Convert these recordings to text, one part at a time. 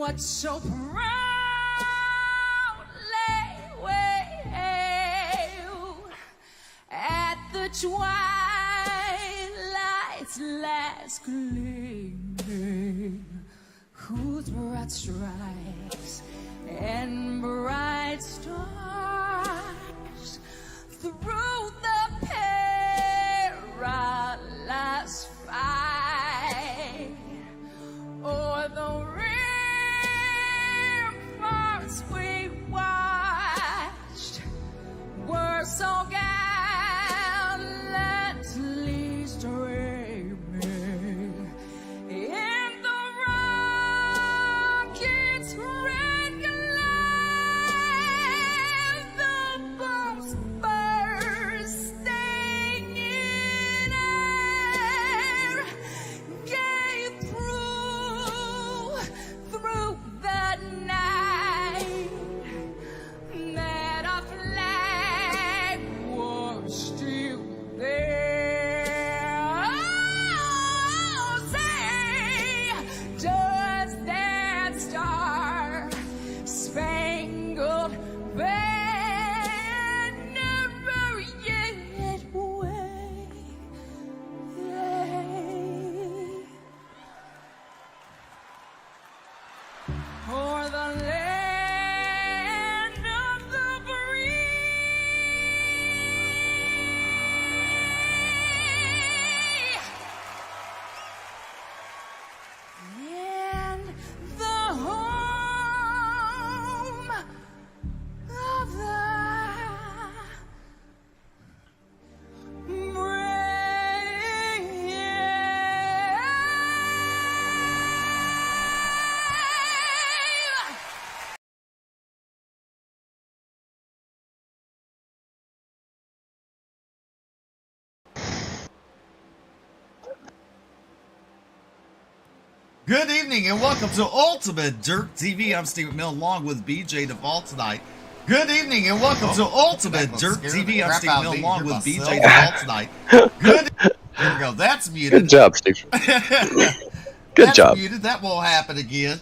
what so proudly wail at the twilight's last gleaming, whose broad stripes and bright stars through the perilous fight o'er the ramparts we watched were so gallantly streaming in the rocket's red glare, the bombs bursting in air gave through the night that our flag was still there. Oh, say, does that star-spangled banner yet wave o'er the land of the free and the home of the brave. Good evening and welcome to Ultimate Dirt TV. I'm Steve McMillan along with BJ Duvall tonight. Good evening and welcome to Ultimate Dirt TV. I'm Steve McMillan along with BJ Duvall tonight. Good. There we go. That's muted. Good job, Steve. Good That's job. muted. That won't happen again.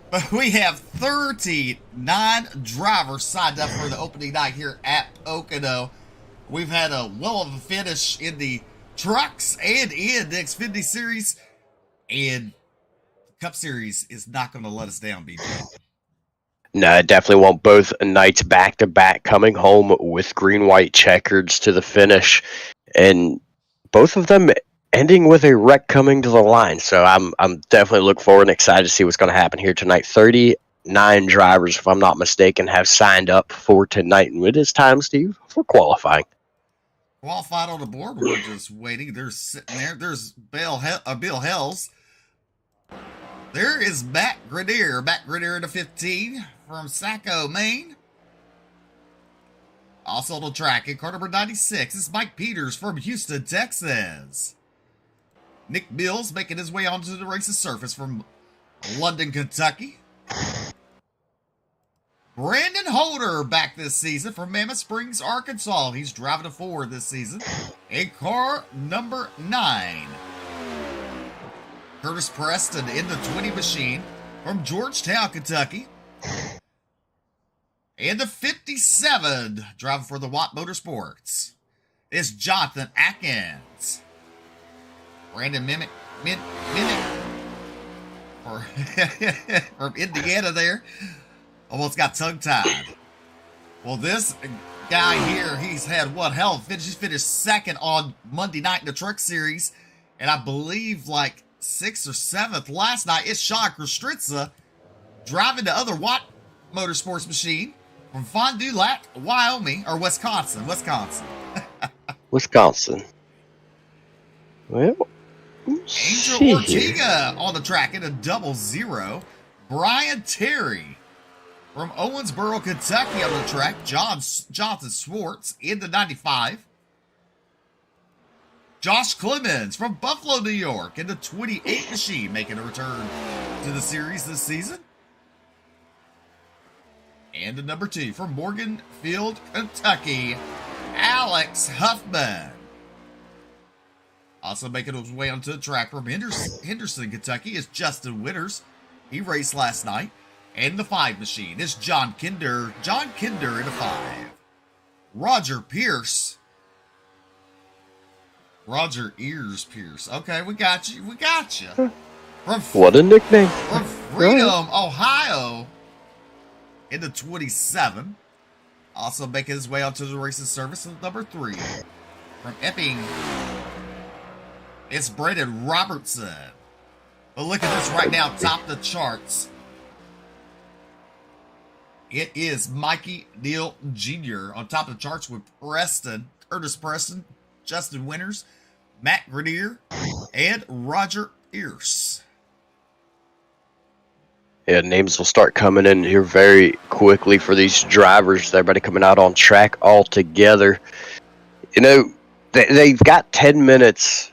But we have 39 drivers signed up for the opening night here at POCONO. We've had a well of a finish in the trucks and in the Xfinity Series. And Cup Series is not going to let us down, BJ. No, it definitely won't. Both nights back to back, coming home with green-white checkers to the finish, and both of them ending with a wreck coming to the line. So I'm definitely looking forward and excited to see what's going to happen here tonight. 39 drivers, if I'm not mistaken, have signed up for tonight, and it is time, Steve, for qualifying. Qualified on the board. We're just waiting. They're sitting there. There's Bill Hells. There is Matt Grenier. Matt Grenier in the 15 from Saco, Maine. Also on the track in car number 96 is Mike Peters from Houston, Texas. Nick Mills making his way onto the race's surface from London, Kentucky. Brandon Holder back this season from Mammoth Springs, Arkansas. He's driving a Ford this season in car number 9. Curtis Preston in the 20 machine from Georgetown, Kentucky. And the 57 driving for the Watt Motorsports is Jonathan Atkins. Brandon Mimic from Indiana there. Almost got tongue-tied. Well, this guy here, he's had one hell of a finish. He's finished second on Monday night in the Truck Series. And I believe like 6th or 7th last night. It's Sean Kostritza driving the other Watt Motorsports machine from Fond du Lac, Wyoming, or Wisconsin. Wisconsin. Well, Angel Ortega on the track in a 00. Brian Terry from Owensboro, Kentucky on the track. Jonathan Swartz in the 95. Josh Clemens from Buffalo, New York in the 28 machine, making a return to the series this season. And the number 2 from Morganfield, Kentucky, Alex Huffman. Also making his way onto the track from Henderson, Kentucky is Justin Witters He raced last night. And the 5 machine is John Kinder. John Kinder in a 5. Roger Pierce. Roger Ears Pierce. Okay, we got you. We got you. What a nickname. From Freedom, Ohio. In the 27. Also making his way onto the racing service in number 3. From Epping, it's Brandon Robertson. But look at this right now, top the charts. It is Mikey Neal Jr. on top of the charts with Preston, Curtis Preston, Justin Winters, Matt Grenier, and Roger Pierce. Yeah, names will start coming in here very quickly for these drivers. Everybody coming out on track all together. You know, they've got 10 minutes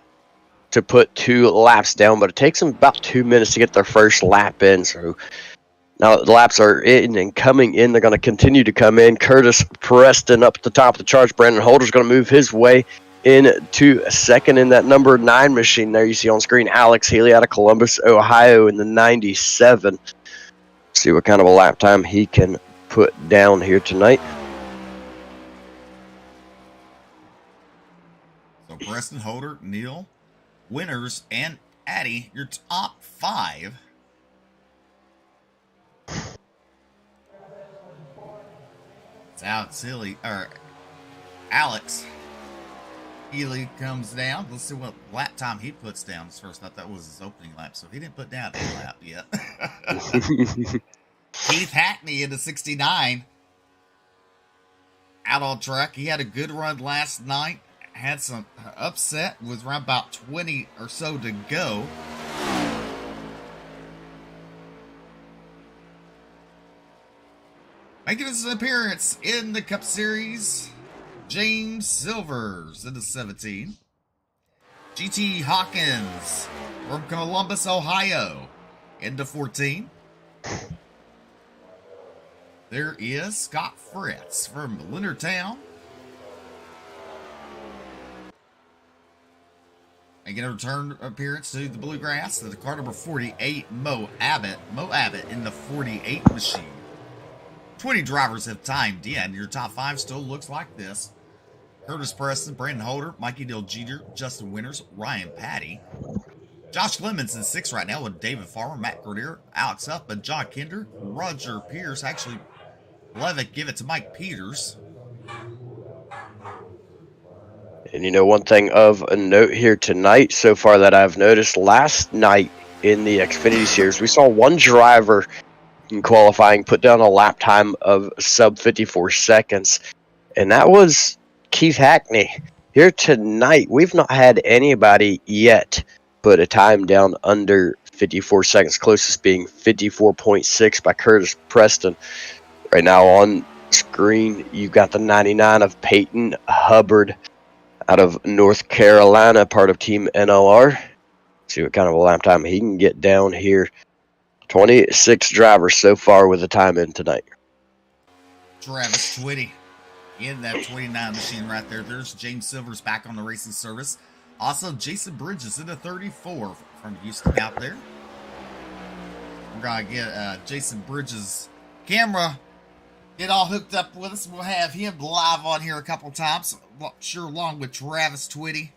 to put 2 laps down, but it takes them about 2 minutes to get their first lap in. So now the laps are in and coming in. They're going to continue to come in. Curtis Preston up at the top of the charts. Brandon Holder's going to move his way into second in that number 9 machine there you see on screen. Alex Healy out of Columbus, Ohio in the 97. See what kind of a lap time he can put down here tonight. So Preston, Holder, Neal, Winters, and Addy, your top 5. It's Alex Healy comes down. Let's see what lap time he puts down. First, I thought that was his opening lap, so he didn't put down a lap yet. Keith Hackney in the 69. Out on track. He had a good run last night. Had some upset with around about 20 or so to go. Making his appearance in the Cup Series, James Silvers in the 17. GT Hawkins from Columbus, Ohio in the 14. There is Scott Fritz from Leonardtown. Making a return appearance to the Bluegrass, the car number 48, Mo Abbott. Mo Abbott in the 48 machine. 20 drivers have timed in. Your top 5 still looks like this. Curtis Preston, Brandon Holder, Mikey Neal Jr., Justin Winters, Ryan Patty. Josh Clemens in 6 right now with David Farmer, Matt Grenier, Alex Huffman, John Kinder, Roger Pierce. Actually, Levitt give it to Mike Peters. And you know, one thing of a note here tonight so far that I've noticed, last night in the Xfinity Series, we saw one driver in qualifying put down a lap time of sub 54 seconds, and that was Keith Hackney. Here tonight, we've not had anybody yet put a time down under 54 seconds, closest being 54.6 by Curtis Preston. Right now on screen, you've got the 99 of Peyton Hubbard out of North Carolina, part of Team NLR. See what kind of a lap time he can get down here. 26 drivers so far with a time in tonight. Travis Twitty in that 29 machine right there. There's James Silvers back on the racing service. Also, Jason Bridges in the 34 from Houston out there. We're going to get Jason Bridges' camera get all hooked up with us. We'll have him live on here a couple times. Sure, along with Travis Twitty.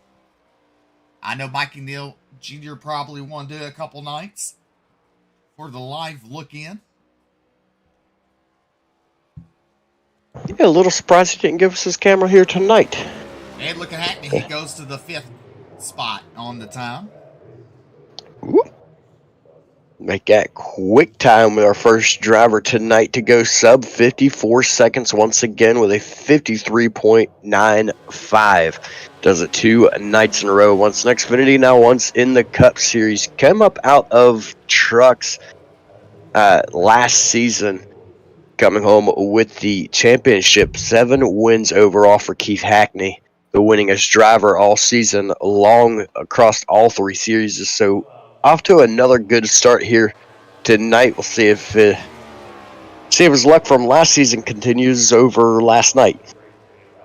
I know Mikey Neal Jr. probably want to do a couple nights for the live look in. Yeah, a little surprised he didn't give us his camera here tonight. And look at Hackney. He goes to the 5th spot on the time. Ooh. Make that quick time with our first driver tonight to go sub 54 seconds once again with a 53.95. Does it 2 nights in a row. Once in Xfinity, now once in the Cup Series. Came up out of trucks last season, coming home with the championship. 7 wins overall for Keith Hackney, the winningest driver all season long across all 3 series. So off to another good start here tonight. We'll see if his luck from last season continues over last night.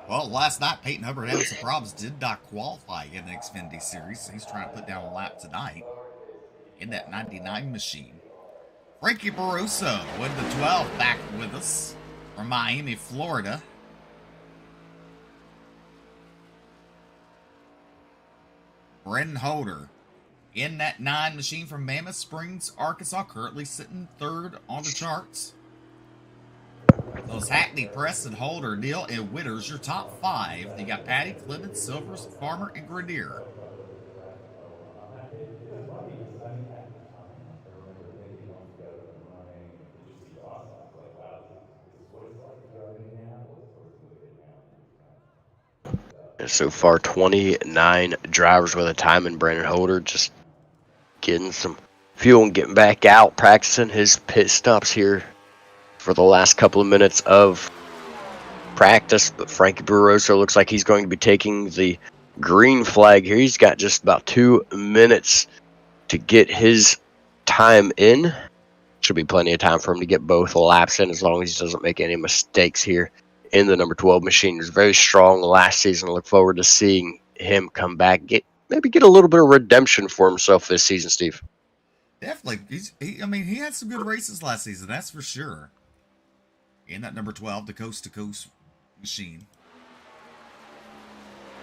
Well, last night Peyton Hubbard had some problems, did not qualify in the Xfinity Series. He's trying to put down a lap tonight in that 99 machine. Frankie Barroso, with the 12, back with us from Miami, Florida. Brendan Holder in that 9 machine from Mammoth Springs, Arkansas, currently sitting 3rd on the charts. Those Hackney, Preston, Holder, Neal, and Witters, your top 5. You got Patty, Clemens, Silvers, Farmer, and Grenier. So far, 29 drivers with a time, and Brandon Holder just getting some fuel and getting back out, practicing his pit stops here for the last couple of minutes of practice. But Frankie Barroso looks like he's going to be taking the green flag here. He's got just about 2 minutes to get his time in. Should be plenty of time for him to get both laps in, as long as he doesn't make any mistakes here in the number 12 machine. He was very strong last season. I look forward to seeing him come back, maybe get a little bit of redemption for himself this season, Steve. Definitely. He had some good races last season, that's for sure. In that number 12, the coast-to-coast machine.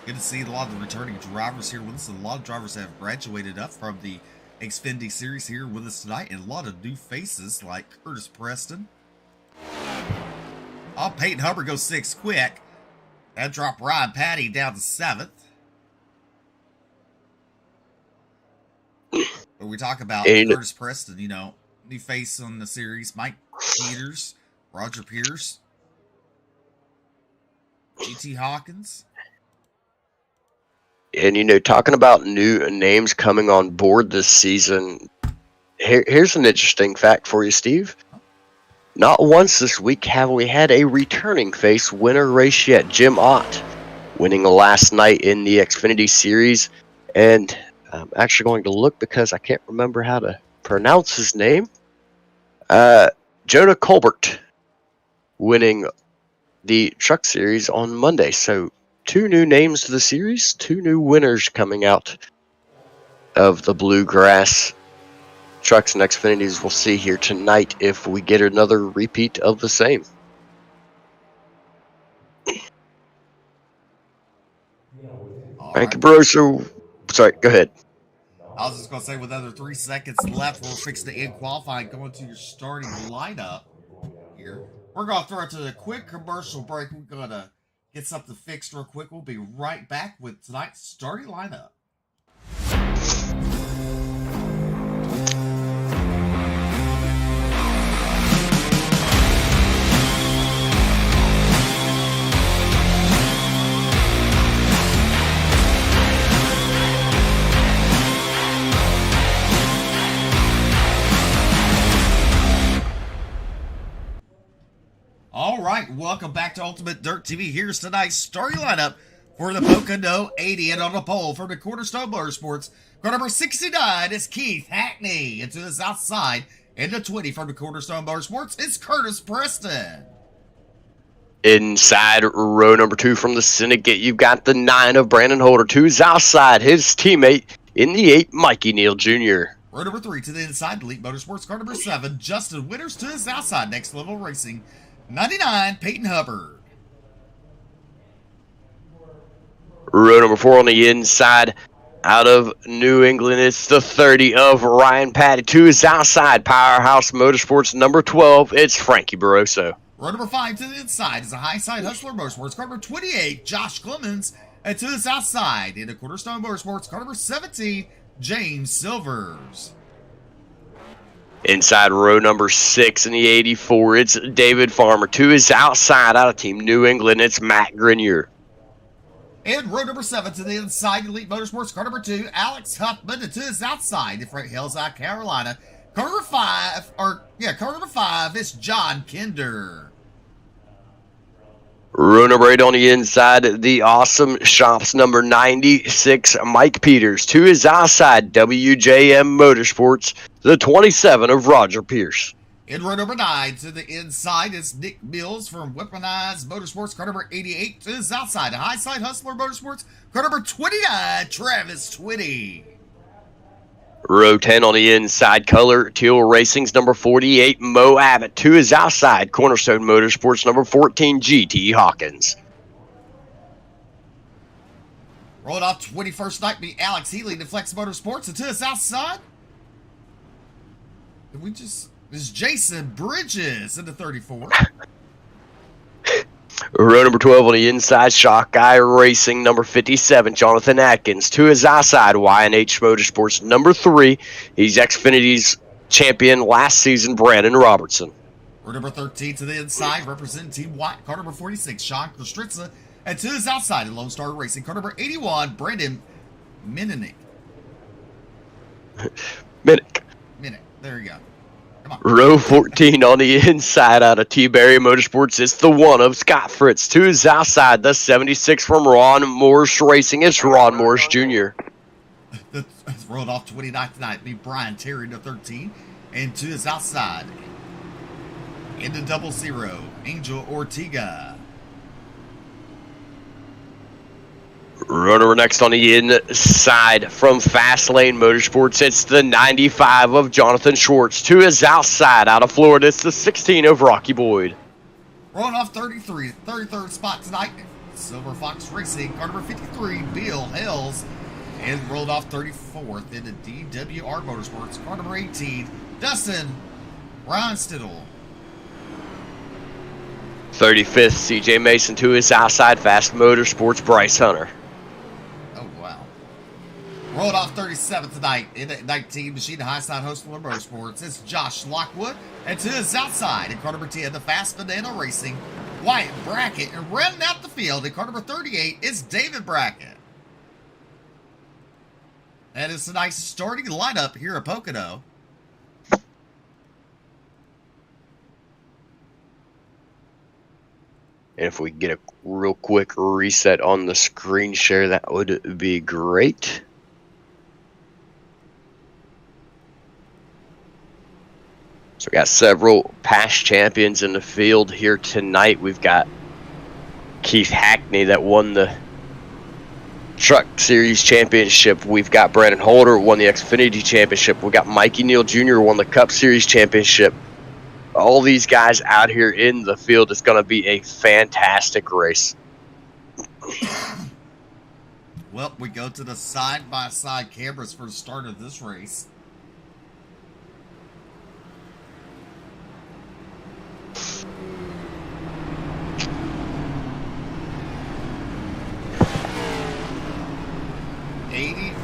Good to see a lot of the returning drivers here with us. A lot of drivers have graduated up from the Xfinity Series here with us tonight, and a lot of new faces like Curtis Preston. Oh, Peyton Hubbard goes 6 quick. That dropped Ryan Patty down to 7th. But we talk about Curtis Preston, new face on the series. Mike Peters, Roger Pierce, G.T. Hawkins. And, talking about new names coming on board this season, here's an interesting fact for you, Steve. Not once this week have we had a returning face winner race yet. Jim Ott winning last night in the Xfinity Series. And I'm actually going to look because I can't remember how to pronounce his name. Jonah Colbert winning the Truck Series on Monday. So 2 new names to the series, 2 new winners coming out of the Bluegrass Trucks and Xfinities. We'll see here tonight if we get another repeat of the same. Frankie Barroso. Sorry, go ahead. I was just going to say, with another 3 seconds left, we're fixing to end qualifying, going to your starting lineup here. We're going to throw it to a quick commercial break. We're going to get something fixed real quick. We'll be right back with tonight's starting lineup. All right, welcome back to Ultimate Dirt TV. Here's tonight's starting lineup for the POCONO 80. And on the pole from the Cornerstone Motorsports, car number 69 is Keith Hackney. And to the south side, and the 20 from the Cornerstone Motorsports is Curtis Preston. Inside row number 2 from the Syndicate, you've got the 9 of Brandon Holder. To his outside, his teammate in the 8, Mikey Neal Jr. Row number 3 to the inside, Elite Motorsports, car number 7, Justin Witters. To his outside, Next Level Racing, 99, Peyton Hubbard. Row number 4 on the inside, out of New England, it's the 30 of Ryan Patty. To his outside, Powerhouse Motorsports, number 12, it's Frankie Barroso. Row number 5 to the inside is a High Side Hustler Motorsports, car number 28, Josh Clemens. And to his outside, in the Cornerstone Motorsports, car number 17, James Silvers. Inside row number 6 in the 84, it's David Farmer. To his outside, out of Team New England, it's Matt Grenier. And row number 7 to the inside, Elite Motorsports, car number 2, Alex Huffman. And to his outside, in Freight Hill, South Carolina, car number 5, is John Kinder. Row number 8 on the inside, the Awesome Shops, number 96, Mike Peters. To his outside, WJM Motorsports, the 27 of Roger Pierce. In row number 9 to the inside is Nick Mills from Weaponized Motorsports, car number 88. To his outside, High Side Hustler Motorsports, car number 29, Travis Twitty. Row 10 on the inside, Color Teal Racing's number 48, Mo Abbott. To his outside, Cornerstone Motorsports, number 14, GT Hawkins. Rolled off 21st night, be Alex Healy to Flex Motorsports. And to his outside, this is Jason Bridges into 34. Row number 12 on the inside, Shock Guy Racing, number 57, Jonathan Atkins. To his outside, YNH Motorsports, number 3. He's Xfinity's champion last season, Brandon Robertson. Row number 13 to the inside, representing Team White, car number 46, Sean Kostritza. And to his outside, in Lone Star Racing, car number 81, Brandon Minnick. Minnick. There you go. Row 14 on the inside out of T-Berry Motorsports. It's the one of Scott Fritz. To his outside, the 76 from Ron Morris Racing. It's Ron Morris Jr. That's rolled off 29th tonight. Be Brian Terry to 13. And to his outside, into 00, Angel Ortega. Runner next on the inside from Fastlane Motorsports. It's the 95 of Jonathan Schwartz. To his outside out of Florida, it's the 16 of Rocky Boyd. Rolling off 33rd spot tonight, Silver Fox Racing, car number 53, Bill Hells. And rolled off 34th into DWR Motorsports, car number 18, Dustin Ronstidle. 35th, CJ Mason. To his outside, Fast Motorsports, Bryce Hunter. Rolled off 37th tonight in at 19, Machine Highside Hostler Motorsports. It's Josh Lockwood. And to his outside, in car number 10, the Fast Banana Racing, Wyatt Brackett. And rounding out the field, in car number 38, is David Brackett. And it's a nice starting lineup here at Pocono. And if we get a real quick reset on the screen share, that would be great. So we got several past champions in the field here tonight. We've got Keith Hackney that won the Truck Series Championship. We've got Brandon Holder who won the Xfinity Championship. We got Mikey Neal Jr. won the Cup Series Championship. All these guys out here in the field. It's going to be a fantastic race. Well, we go to the side-by-side cameras for the start of this race.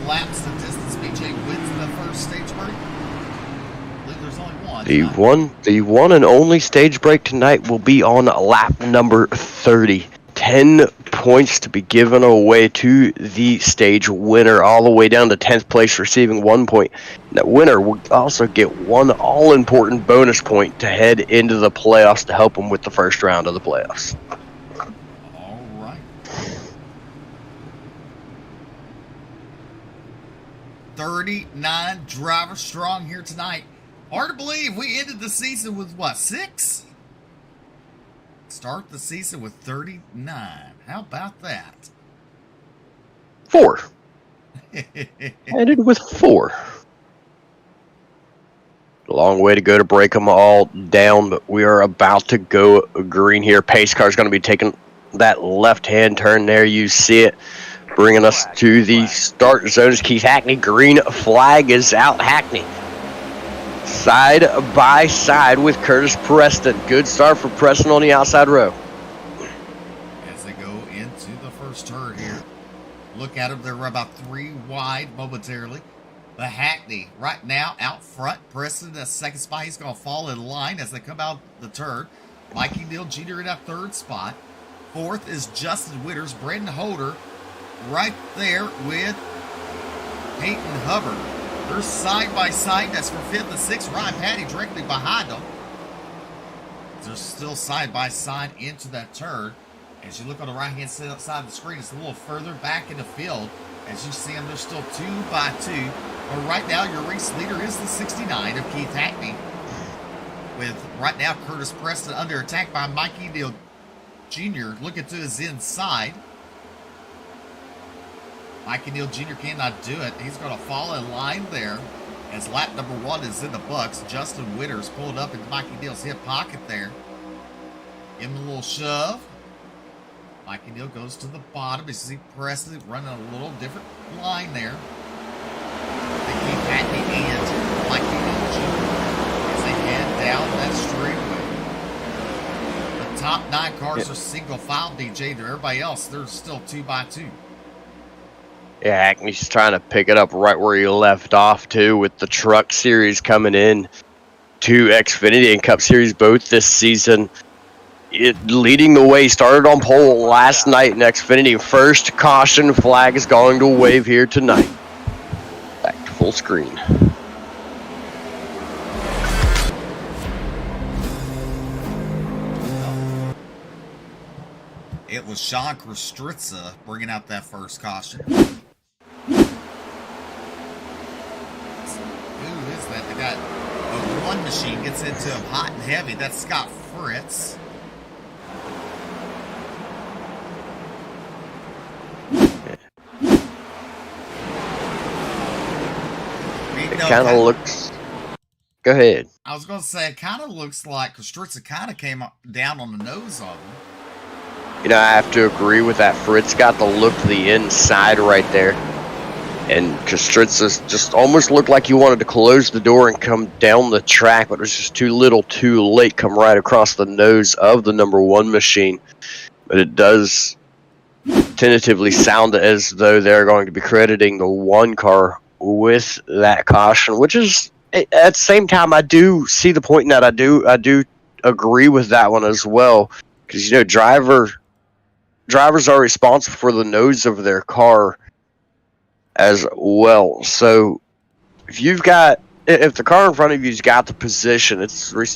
Laps the distance. BJ wins the first stage break. I believe there's only one. The one and only stage break tonight will be on lap number 30. 10 points to be given away to the stage winner, all the way down to 10th place, receiving 1 point. And that winner will also get one all-important bonus point to head into the playoffs to help them with the first round of the playoffs. 39 drivers strong here tonight. Hard to believe we ended the season with, what, 6? Start the season with 39. How about that? 4. Ended with 4. A long way to go to break them all down, but we are about to go green here. Pace car is going to be taking that left-hand turn there. You see it. Bringing us to the start zone is Keith Hackney. Green flag is out. Hackney side by side with Curtis Preston. Good start for Preston on the outside row. As they go into the first turn here, look at them. They're about 3 wide momentarily. But Hackney right now out front. Preston in that second spot. He's going to fall in line as they come out the turn. Mikey Neal Jr. in that third spot. Fourth is Justin Witters. Brandon Holder right there with Peyton Hubbard. They're side by side. That's for 5th and 6th. Ryan Patty directly behind them. They're still side by side into that turn. As you look on the right hand side of the screen, it's a little further back in the field. As you see them, they're still 2 by 2. But right now, your race leader is the 69 of Keith Hackney. With right now Curtis Preston under attack by Mikey Neal Jr. looking to his inside. Mikey Neal Jr. cannot do it. He's going to fall in line there. As lap number 1 is in the books, Justin Winters pulled up into Mikey Neal's hip pocket there. Give him a little shove. Mikey Neal goes to the bottom. You see Presley running a little different line there. They keep Hackney and Mikey Neal as they head down that straightaway. The top 9 cars are single file, DJ. Everybody else, they're still 2x2. Yeah, Hackney's trying to pick it up right where he left off, too, with the Truck Series coming in to Xfinity and Cup Series both this season. Leading the way, started on pole last night in Xfinity. First caution flag is going to wave here tonight. Back to full screen. It was Sean Kostritza bringing out that first caution. Who is that? They got one machine gets into him hot and heavy. That's Scott Fritz. It kind of looks. Go ahead. I was going to say, it kind of looks like Kostritza kind of came down on the nose of him. You know, I have to agree with that. Fritz got the look to the inside right there. And Kostritza just almost looked like he wanted to close the door and come down the track, but it was just too little too late. Come right across the nose of the number 1 machine. But it does tentatively sound as though they're going to be crediting the 1 car with that caution, which is, at the same time, I do see the point in that. I do agree with that one as well. Because, you know, drivers are responsible for the nose of their car as well. So if the car in front of you's got the position,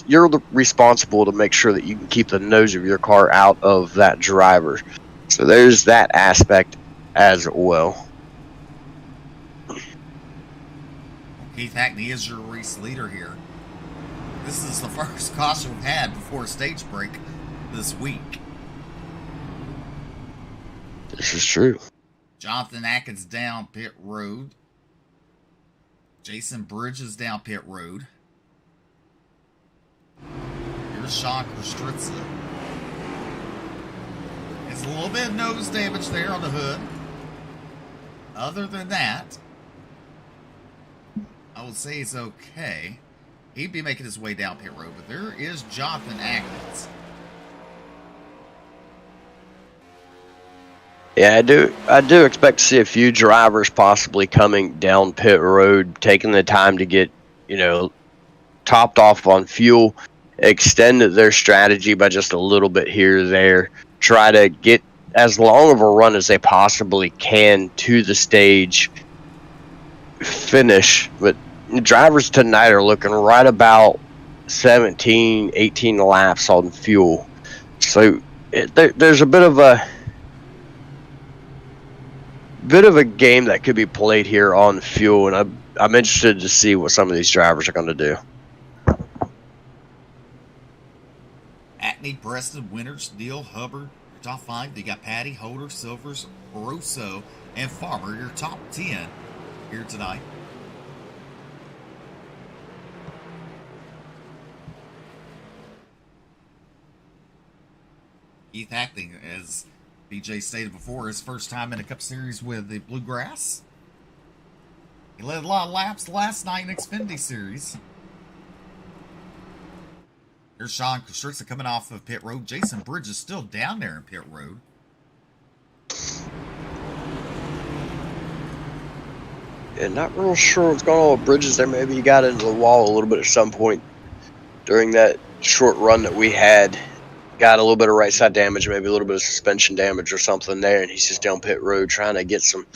you're responsible to make sure that you can keep the nose of your car out of that driver. So there's that aspect as well. Keith Hackney is your race leader here. This is the first caution we've had before stage break this week. This is true. Jonathan Atkins down pit road. Jason Bridges down pit road. Here's Sean Kostritza. There's a little bit of nose damage there on the hood. Other than that, I would say he's okay. He'd be making his way down pit road, but there is Jonathan Atkins. Yeah, I do expect to see a few drivers possibly coming down pit road, taking the time to get, you know, topped off on fuel, extend their strategy by just a little bit here or there, try to get as long of a run as they possibly can to the stage finish. But drivers tonight are looking right about 17, 18 laps on fuel. So there's a bit of a game that could be played here on fuel, and I'm interested to see what some of these drivers are going to do. Hackney, Preston, Winters, Neal, Hubbard, your top 5. They got Patty, Holder, Silvers, Barroso, and Farmer, your top 10 here tonight. Keith Hackney, as BJ stated before, his first time in a Cup Series with the Bluegrass. He led a lot of laps last night in Xfinity Series. Here's Sean Kostritza coming off of pit road. Jason Bridges still down there in pit road. Yeah, not real sure what's going on with Bridges there. Maybe he got into the wall a little bit at some point during that short run that we had. Got a little bit of right side damage, maybe a little bit of suspension damage or something there, and he's just down pit road trying to get some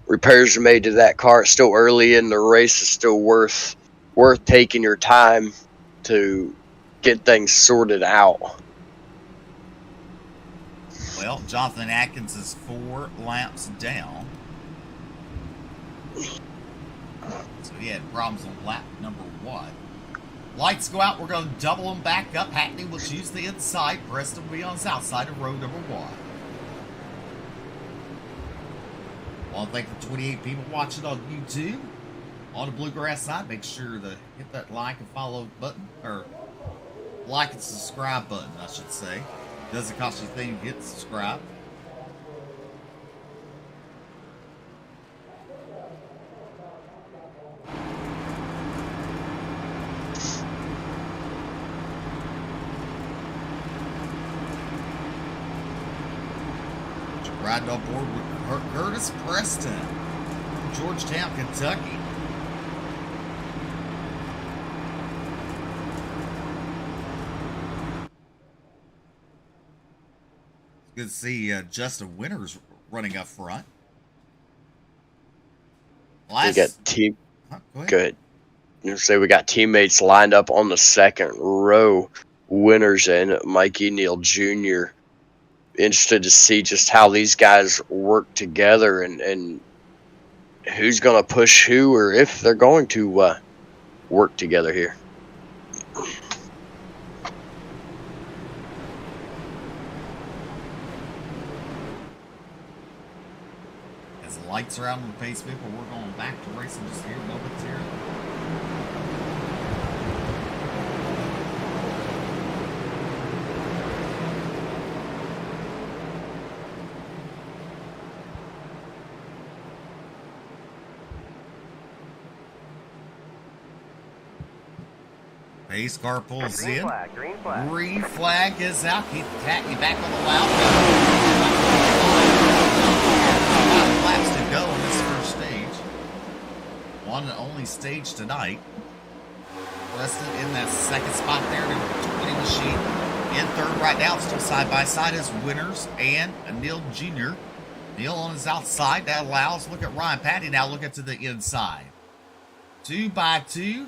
repairs made to that car. It's still early in the race. It's still worth taking your time to get things sorted out. Well, Jonathan Atkins is 4 laps down. So he had problems on lap number 1. Lights go out. We're going to double them back up. Hackney will choose the inside. Preston will be on the south side of road number 1. I want to thank the 28 people watching on YouTube. On the Bluegrass side, make sure to hit that like and follow button, or like and subscribe button, I should say. Doesn't cost you a thing to hit subscribe. Riding on board with Curtis Preston from Georgetown, Kentucky. It's good to see Justin Winters running up front. We got team. Huh, go ahead. Good. You say we got teammates lined up on the second row. Winters and Mikey Neal Jr. Interested to see just how these guys work together and who's going to push who, or if they're going to work together here. As the lights are out on the pace vehicle, we're going back to racing just here momentarily. Pace car pulls in. Green flag. Green flag is out. Keith Hackney back on the loud. 5 laps to go in this first stage. One and only stage tonight. Preston in that second spot there to 20 machine. In third right now, still side by side is Winters and Neal Jr. Neal on his outside. That allows. Look at Ryan Patty now looking to the inside. 2 by 2.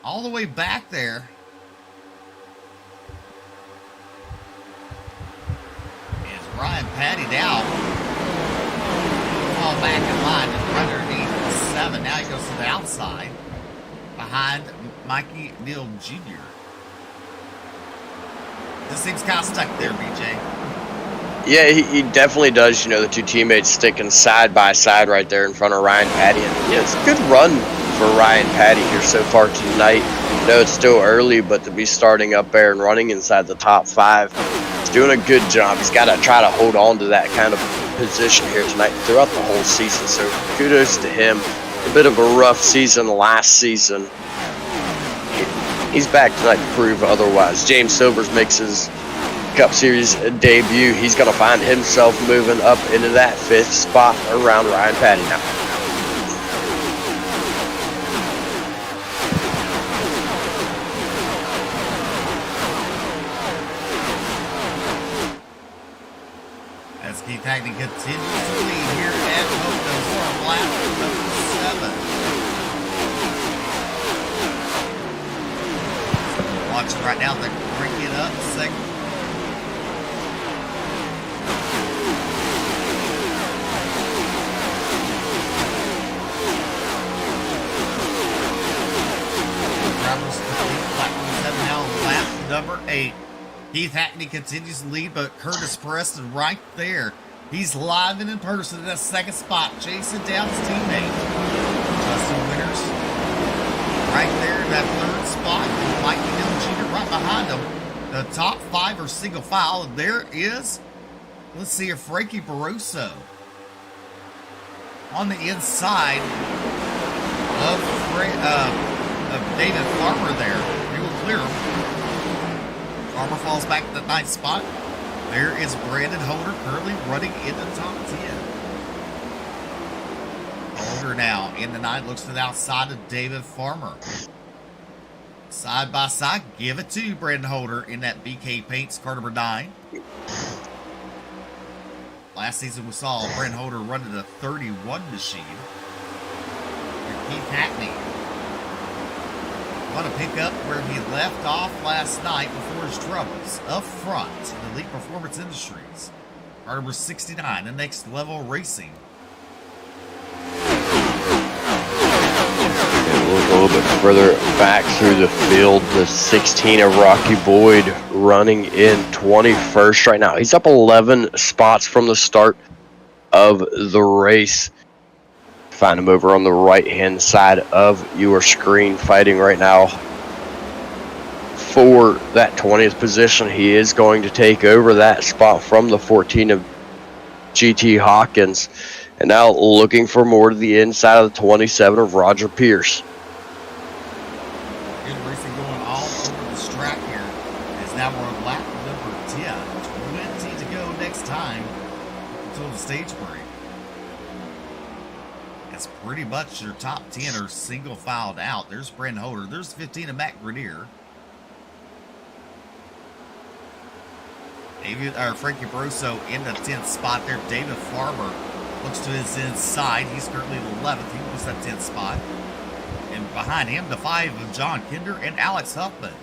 All the way back there is Ryan Patty down. All back in line underneath the 7. Now he goes to the outside behind Mikey Neal Jr. This seems kind of stuck there, BJ. Yeah, he definitely does. You know, the two teammates sticking side by side right there in front of Ryan Patty. And yeah, it's a good run for Ryan Patty here so far tonight. I know it's still early, but to be starting up there and running inside the top 5, he's doing a good job. He's got to try to hold on to that kind of position here tonight throughout the whole season. So kudos to him. A bit of a rough season last season. He's back tonight to prove otherwise. James Silvers makes his Cup Series debut. He's going to find himself moving up into that 5th spot around Ryan Patty now. As Keith Hackney continues to lead here at POCONO for lap number 7. Watching right now, they're cranking it up second. Drivers complete platform 7 now, lap number 8. Keith Hackney continues to lead, but Curtis Preston right there. He's live and in person in that second spot, chasing down his teammate. Justin Winters right there in that 3rd spot. And Mikey Neal Jr. right behind him. The top 5 are single file. And there is, let's see, if Frankie Barroso on the inside of David Farmer there. He will clear him. Farmer falls back to the 9th spot. There is Brandon Holder currently running in the top 10. Holder now in the 9, looks to the outside of David Farmer. Side by side, give it to Brandon Holder in that BK Paints car number 9. Last season we saw Brandon Holder running a 31 machine. And Keith Hackney want to pick up where he left off last night before his troubles. Up front, Elite Performance Industries. Car number 69, the Next Level Racing. We'll go a little bit further back through the field. The 16 of Rocky Boyd running in 21st right now. He's up 11 spots from the start of the race. find him over on the right-hand side of your screen, fighting right now for that 20th position. He is going to take over that spot from the 14 of GT Hawkins, and now looking for more to the inside of the 27 of Roger Pierce. Good racing going all over the track here. As now we're on lap number 10. 20 to go next time until the stage break. That's pretty much your top 10 are single filed out. There's Brent Holder. There's 15 of Matt Grenier. Frankie Broso in the 10th spot there. David Farmer looks to his inside. He's currently 11th. He was that 10th spot. And behind him, the 5 of John Kinder and Alex Huffman.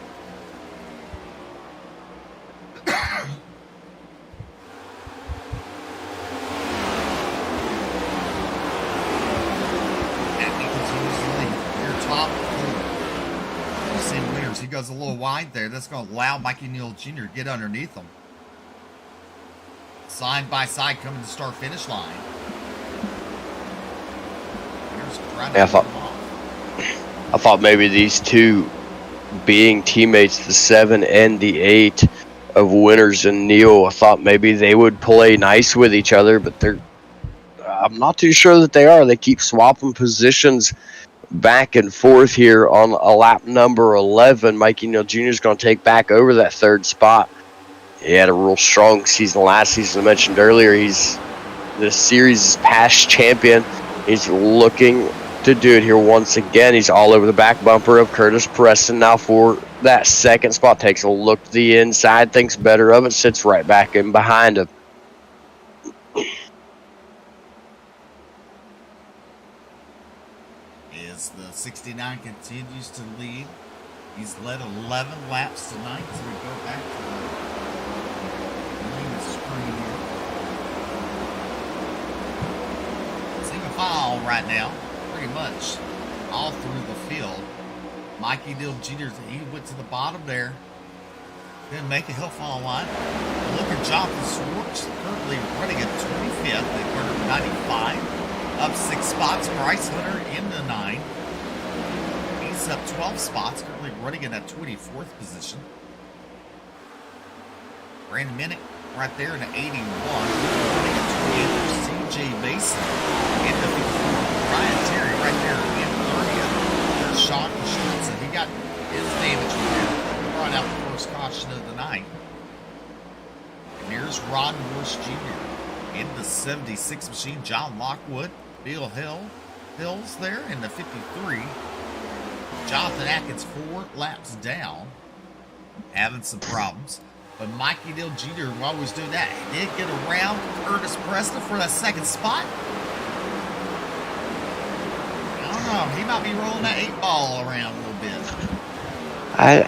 And he continues to lead your top 4. You see winners. He goes a little wide there. That's going to allow Mikey Neal Jr. to get underneath him. Side by side coming to start finish line. Yeah, I thought maybe these two being teammates, the 7 and the 8 of Winters and Neal, I thought maybe they would play nice with each other, but I'm not too sure that they are. They keep swapping positions back and forth here on a lap number 11. Mikey Neal Jr. is going to take back over that 3rd spot. He had a real strong season last season. I mentioned earlier, he's the series' past champion. He's looking to do it here once again. He's all over the back bumper of Curtis Preston now for that 2nd spot. Takes a look to the inside, thinks better of it, sits right back in behind him. As the 69 continues to lead, he's led 11 laps tonight. So we go back to the screen here. Single file right now, pretty much all through the field. Mikey Neal Jr., he went to the bottom there. Didn't make a hill fall line. Look at Jonathan Swartz, currently running at 25th at 95. Up 6 spots. Bryce Hunter in the 9. He's up 12 spots, currently running in that 24th position. Brandon Minnick right there in the 81. Running at 28th. CJ Mason in the 54. Ryan Terry right there in 30th. There's Sean Stritzel. He got his damage repair. Brought out the first caution of the night. And here's Ron Morse Jr. in the 76 machine. John Lockwood. Bill Hills there in the 53. Jonathan Atkins 4 laps down. Having some problems. But Mikey Neal Jr., while he was doing that, he did get around Curtis Preston for that 2nd spot. I don't know. He might be rolling that 8 ball around a little bit.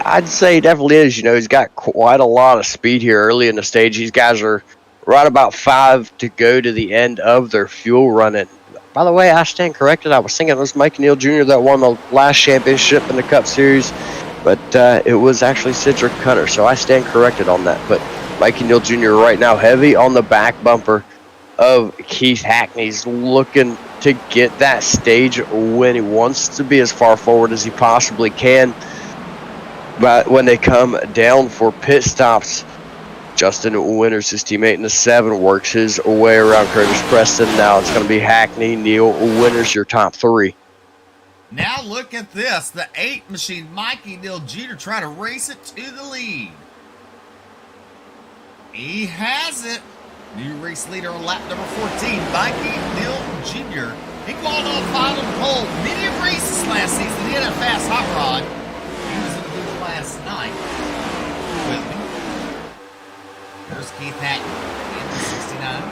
I'd say he definitely is. You know, he's got quite a lot of speed here early in the stage. These guys are right about 5 to go to the end of their fuel run. And by the way, I stand corrected. I was thinking it was Mikey Neal Jr. that won the last championship in the Cup Series, but it was actually Cedric Cutter, so I stand corrected on that. But Mikey Neal Jr. right now heavy on the back bumper of Keith Hackney. He's looking to get that stage win. He wants to be as far forward as he possibly can. But when they come down for pit stops, Justin Winters, his teammate in the 7, works his way around Curtis Preston. Now it's going to be Hackney, Neal, Winters, your top 3. Now look at this. The 8 machine, Mikey Neal Jr. trying to race it to the lead. He has it. New race leader on lap number 14, Mikey Neal Jr. He called on final pole many races last season. He had a fast hot rod. He was in the booth last night with me. There's Keith Hackney in the 69.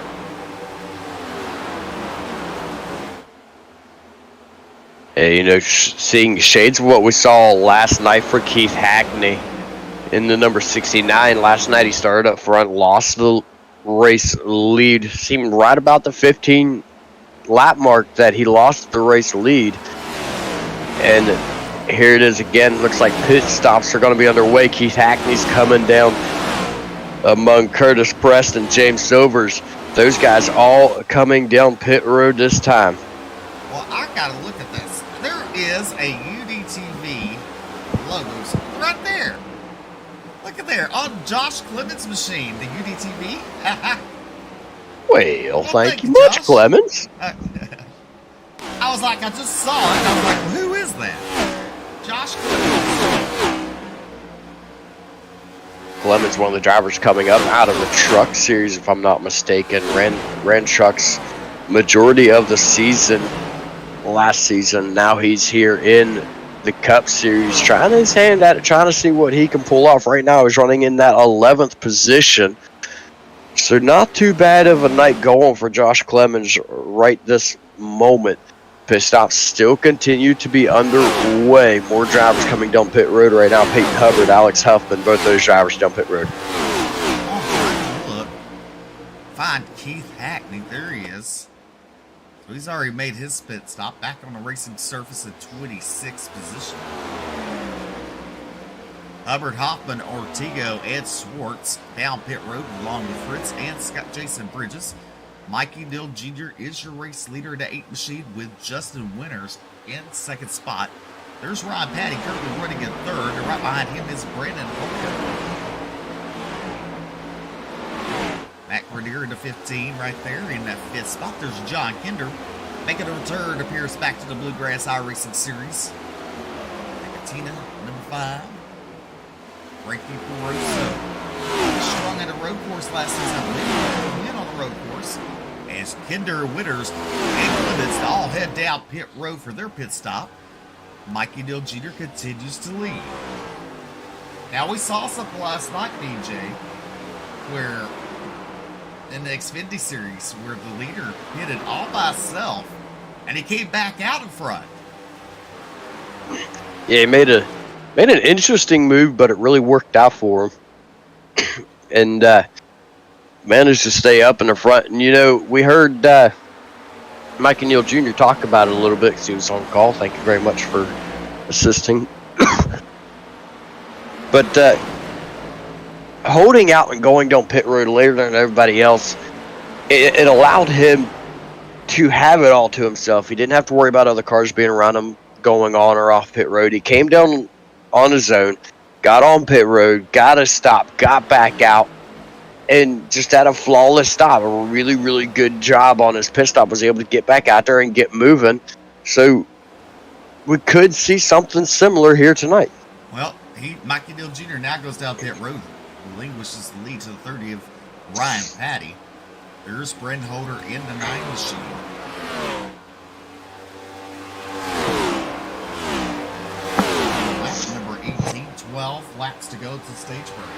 Hey, you know, seeing shades of what we saw last night for Keith Hackney in the number 69. Last night he started up front, lost the race lead. Seemed right about the 15 lap mark that he lost the race lead. And here it is again. Looks like pit stops are going to be underway. Keith Hackney's coming down among Curtis Preston, James Silvers. Those guys all coming down pit road this time. Well, I gotta look at this. There is a UDTV logos right there. Look at there on Josh Clemens' machine, the UDTV. Well, thank you much, Josh. Clemens. I was like, I just saw it. And I was like, well, who is that? Josh Clemens. Clemens, one of the drivers coming up out of the truck series, if I'm not mistaken. Ran trucks majority of the season last season. Now he's here in the Cup Series, trying his hand at it, trying to see what he can pull off. Right now, he's running in that 11th position. So not too bad of a night going for Josh Clemens right this moment. Pit stops still continue to be underway. More drivers coming down pit road right now. Peyton Hubbard, Alex Huffman, both those drivers down pit road. Oh, look. Find Keith Hackney. There he is. So he's already made his pit stop back on the racing surface at 26th position. Hubbard, Hoffman, Ortego, Ed Swartz down pit road along with Fritz and Scott Jason Bridges. Mikey Dill Jr. is your race leader to 8 machine with Justin Winters in second spot. There's Ryan Patty currently running in third, and right behind him is Brandon Holker. Matt Grenier in the 15 right there in that 5th spot. There's John Kinder making a return, appears back to the Bluegrass iRacing Series. Nicotina, number 5. Frankie Peroso. Strong at a road course last season. I believe win on the road course. As Kinder, Witters, and Clemens all head down pit road for their pit stop. Mikey Dill Jr. continues to lead. Now we saw something last night, DJ, where in the Xfinity Series, where the leader pitted all by himself, and he came back out in front. Yeah, he made an interesting move, but it really worked out for him. And managed to stay up in the front. And, you know, we heard Mikey Neal Jr. talk about it a little bit because he was on call. Thank you very much for assisting. But holding out and going down pit road later than everybody else, it allowed him to have it all to himself. He didn't have to worry about other cars being around him going on or off pit road. He came down on his own, got on pit road, got a stop, got back out, and just had a flawless stop. A really, really good job on his pit stop. Was able to get back out there and get moving. So we could see something similar here tonight. Well, Mikey Dill Jr. now goes down pit road, relinquishes the lead to the 30 of Ryan Patty. There's Brendan Holder in the 9 machine. Lap number 18, 12 laps to go to the stage break.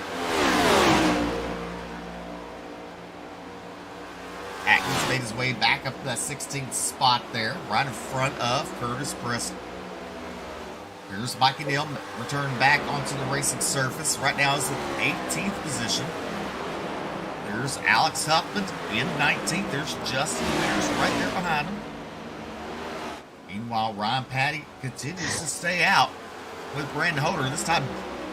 Atkins made his way back up to that 16th spot there, right in front of Curtis Preston. Here's Mikey Dale return back onto the racing surface. Right now is in 18th position. There's Alex Huffman in 19th. There's Justin Winters right there behind him. Meanwhile, Ryan Patty continues to stay out with Brandon Holder. This time,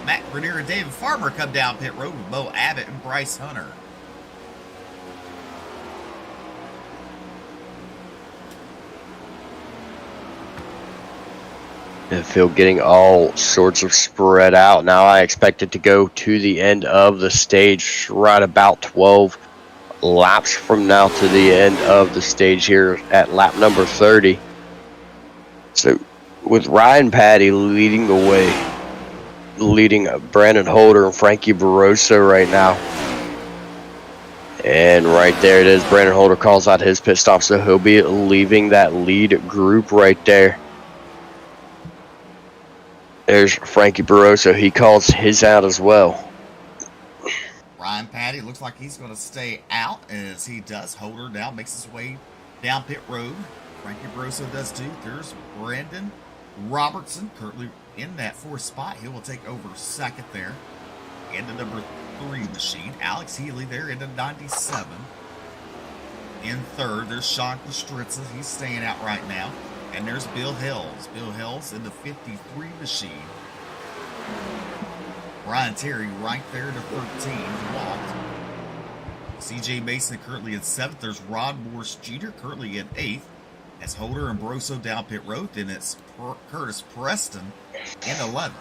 Matt Grenier and David Farmer come down pit road with Bo Abbott and Bryce Hunter. I feel getting all sorts of spread out. Now I expect it to go to the end of the stage right about 12 laps from now to the end of the stage here at lap number 30. So with Ryan Patty leading the way, leading Brandon Holder and Frankie Barroso right now. And right there it is. Brandon Holder calls out his pit stop, so he'll be leaving that lead group right there. There's Frankie Barroso. He calls his out as well. Ryan Patty looks like he's going to stay out as he does. Holder now makes his way down pit road. Frankie Barroso does too. There's Brandon Robertson currently in that 4th spot. He will take over second there. In the number 3 machine. Alex Healy there in the 97. In third, there's Sean Kostritza. He's staying out right now. And there's Bill Hills. Bill Hills in the 53 machine. Ryan Terry right there in the 13, walked. CJ Mason currently in 7th. There's Rod Morris Jr. currently in 8th. As Holder and Broso down pit road, then it's Curtis Preston in 11th.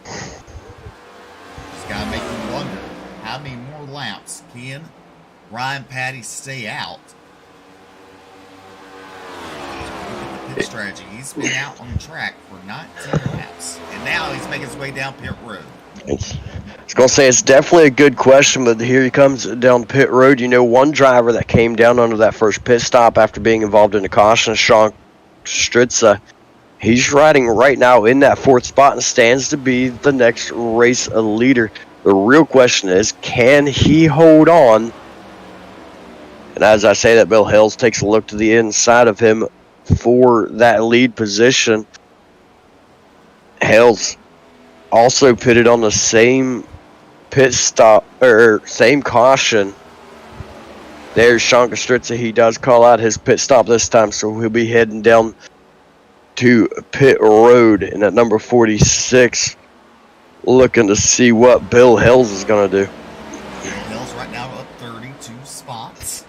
Just gotta make you wonder, how many more laps can Ryan Patty stay out? Look at the pit strategy. He's been out on the track for 19 laps, and now he's making his way down pit road. I was going to say it's definitely a good question, but here he comes down pit road. You know, one driver that came down under that first pit stop after being involved in a caution, Sean Stritza. He's riding right now in that 4th spot and stands to be the next race leader. The real question is, can he hold on? And as I say that, Bill Hills takes a look to the inside of him for that lead position. Hills also pitted on the same pit stop, or same caution. There's Sean Kostritza. He does call out his pit stop this time, so he'll be heading down to pit road in at number 46, looking to see what Bill Hills is going to do. Bill Hills right now up 32 spots.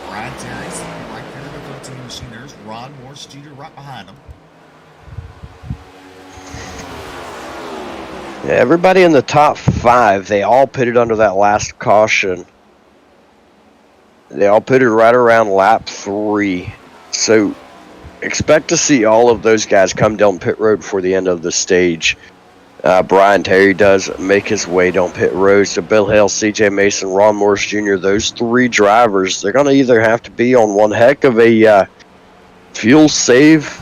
Brian Terry's right there in the 13 machine. There's Ron Morse Jr. right behind him. Yeah, everybody in the top 5, they all pitted under that last caution. They all pitted right around lap 3. So expect to see all of those guys come down pit road before the end of the stage. Brian Terry does make his way down pit road. So Bill Hale, CJ Mason, Ron Morris Jr., those 3 drivers, they're going to either have to be on one heck of a fuel save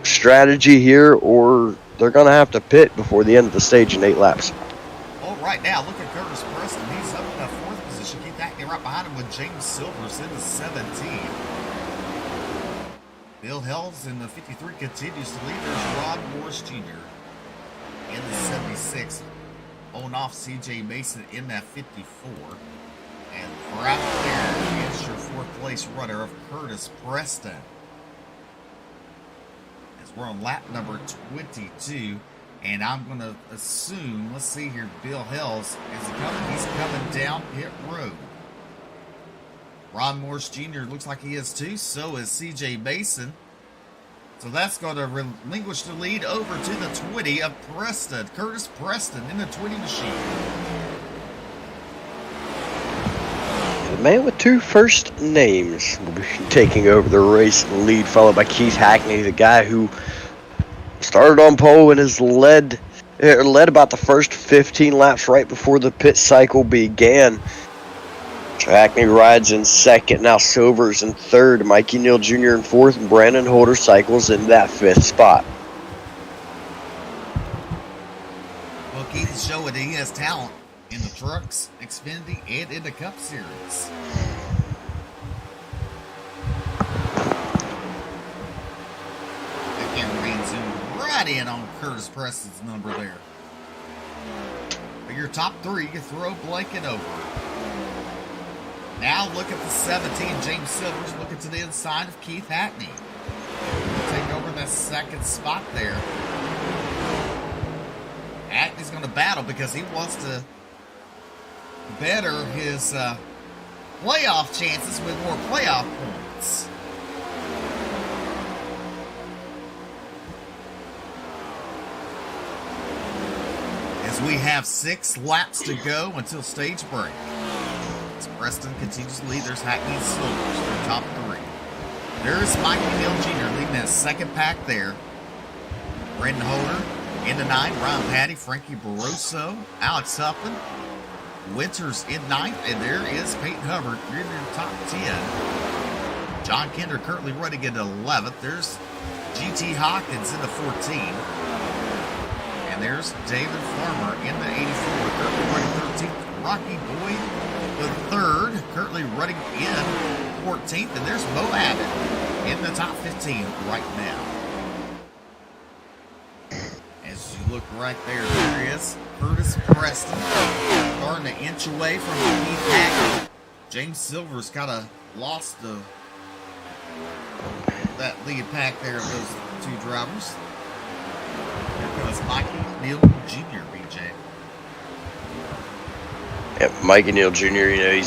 strategy here, or they're going to have to pit before the end of the stage in 8 laps. Well, right now, look at Curtis Preston. He's up in that 4th position. Keep that right behind him with James Silvers in the 17. Bill Hells in the 53 continues to lead. There's Rod Morris Jr. in the 76. On off CJ Mason in that 54. And right there is your 4th place runner of Curtis Preston. We're on lap number 22, and I'm going to assume, let's see here, Bill Hells is coming. He's coming down pit road. Ron Morse Jr. looks like he is too. So is CJ Mason. So that's going to relinquish the lead over to the 20 of Preston. Curtis Preston in the 20 machine. The man with 2 first names will be taking over the race lead, followed by Keith Hackney, the guy who started on pole and has led about the first 15 laps right before the pit cycle began. Hackney rides in 2nd, now Silvers in 3rd, Mikey Neal Jr. in 4th, and Brandon Holder cycles in that 5th spot. Well, Keith is showing that he has talent in the trucks, Xfinity, and in the Cup Series. That cameraman zoomed right in on Curtis Preston's number there. But your top 3, you throw blanket over. Now look at the 17, James Silvers looking to the inside of Keith Hackney. He'll take over that 2nd spot there. Hackney's going to battle because he wants to better his playoff chances with more playoff points. As we have 6 laps to go until stage break. As Preston continues to lead, there's Hackney and Silvers for the top 3. There's Mikey Neal Jr. leading that 2nd pack there. Brendan Holder in the 9, Ryan Patty, Frankie Barroso, Alex Huffman, Winters in 9th, and there is Peyton Hubbard in the top 10. John Kinder currently running in 11th. There's G.T. Hawkins in the 14. And there's David Farmer in the 84, currently running 13th. Rocky Boyd, the 3rd, currently running in 14th. And there's Bo Abbott in the top 15 right now. As you look right there, there he is, Curtis Preston, starting to inch away from Keith Hackney. James Silver's kind of lost that lead pack there of those 2 drivers. Here goes Mikey Neal Jr., BJ. Yeah, Mikey Neal Jr., you know,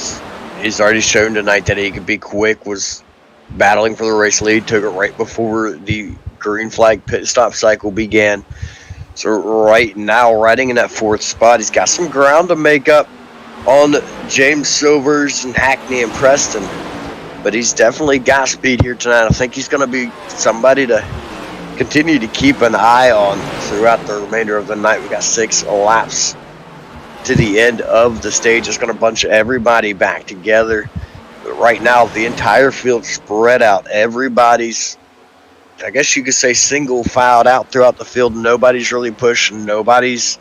He's already shown tonight that he could be quick, was battling for the race lead, took it right before the green flag pit stop cycle began. So right now, riding in that 4th spot, he's got some ground to make up on James Silvers and Hackney and Preston. But he's definitely got speed here tonight. I think he's going to be somebody to continue to keep an eye on throughout the remainder of the night. We got 6 laps to the end of the stage. It's going to bunch everybody back together. But right now, the entire field spread out. Everybody's, I guess you could say, single filed out throughout the field. Nobody's really pushing. Nobody's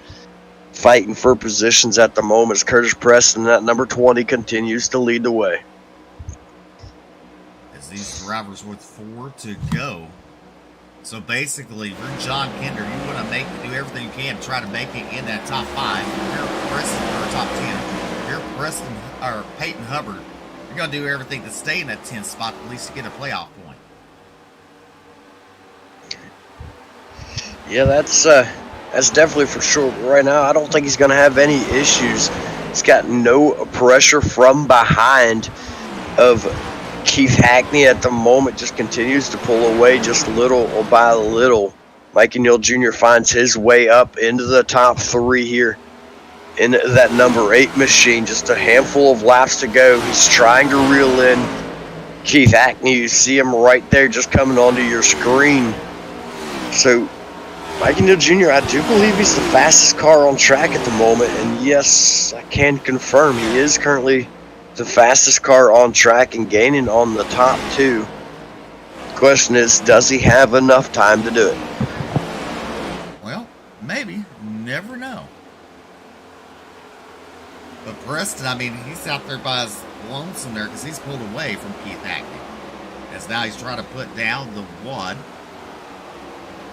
fighting for positions at the moment. As Curtis Preston, that number 20, continues to lead the way. As these drivers with 4 to go. So basically, if you're John Kinder, you want to do everything you can to try to make it in that top 5. If you're Preston, or top 10. If you're Preston or Peyton Hubbard, you're going to do everything to stay in that 10th spot, at least to get a playoff point. Yeah, that's definitely for sure. But right now, I don't think he's going to have any issues. He's got no pressure from behind of Keith Hackney at the moment. Just continues to pull away just little by little. Mikey Neal Jr. finds his way up into the top 3 here in that number 8 machine. Just a handful of laps to go. He's trying to reel in Keith Hackney. You see him right there just coming onto your screen. So Mikey Neal Jr., I do believe he's the fastest car on track at the moment. And yes, I can confirm he is currently the fastest car on track and gaining on the top 2. The question is, does he have enough time to do it? Well, maybe. Never know. But Preston, I mean, he's out there by his lonesome there because he's pulled away from Keith Hackney. As now he's trying to put down the 1.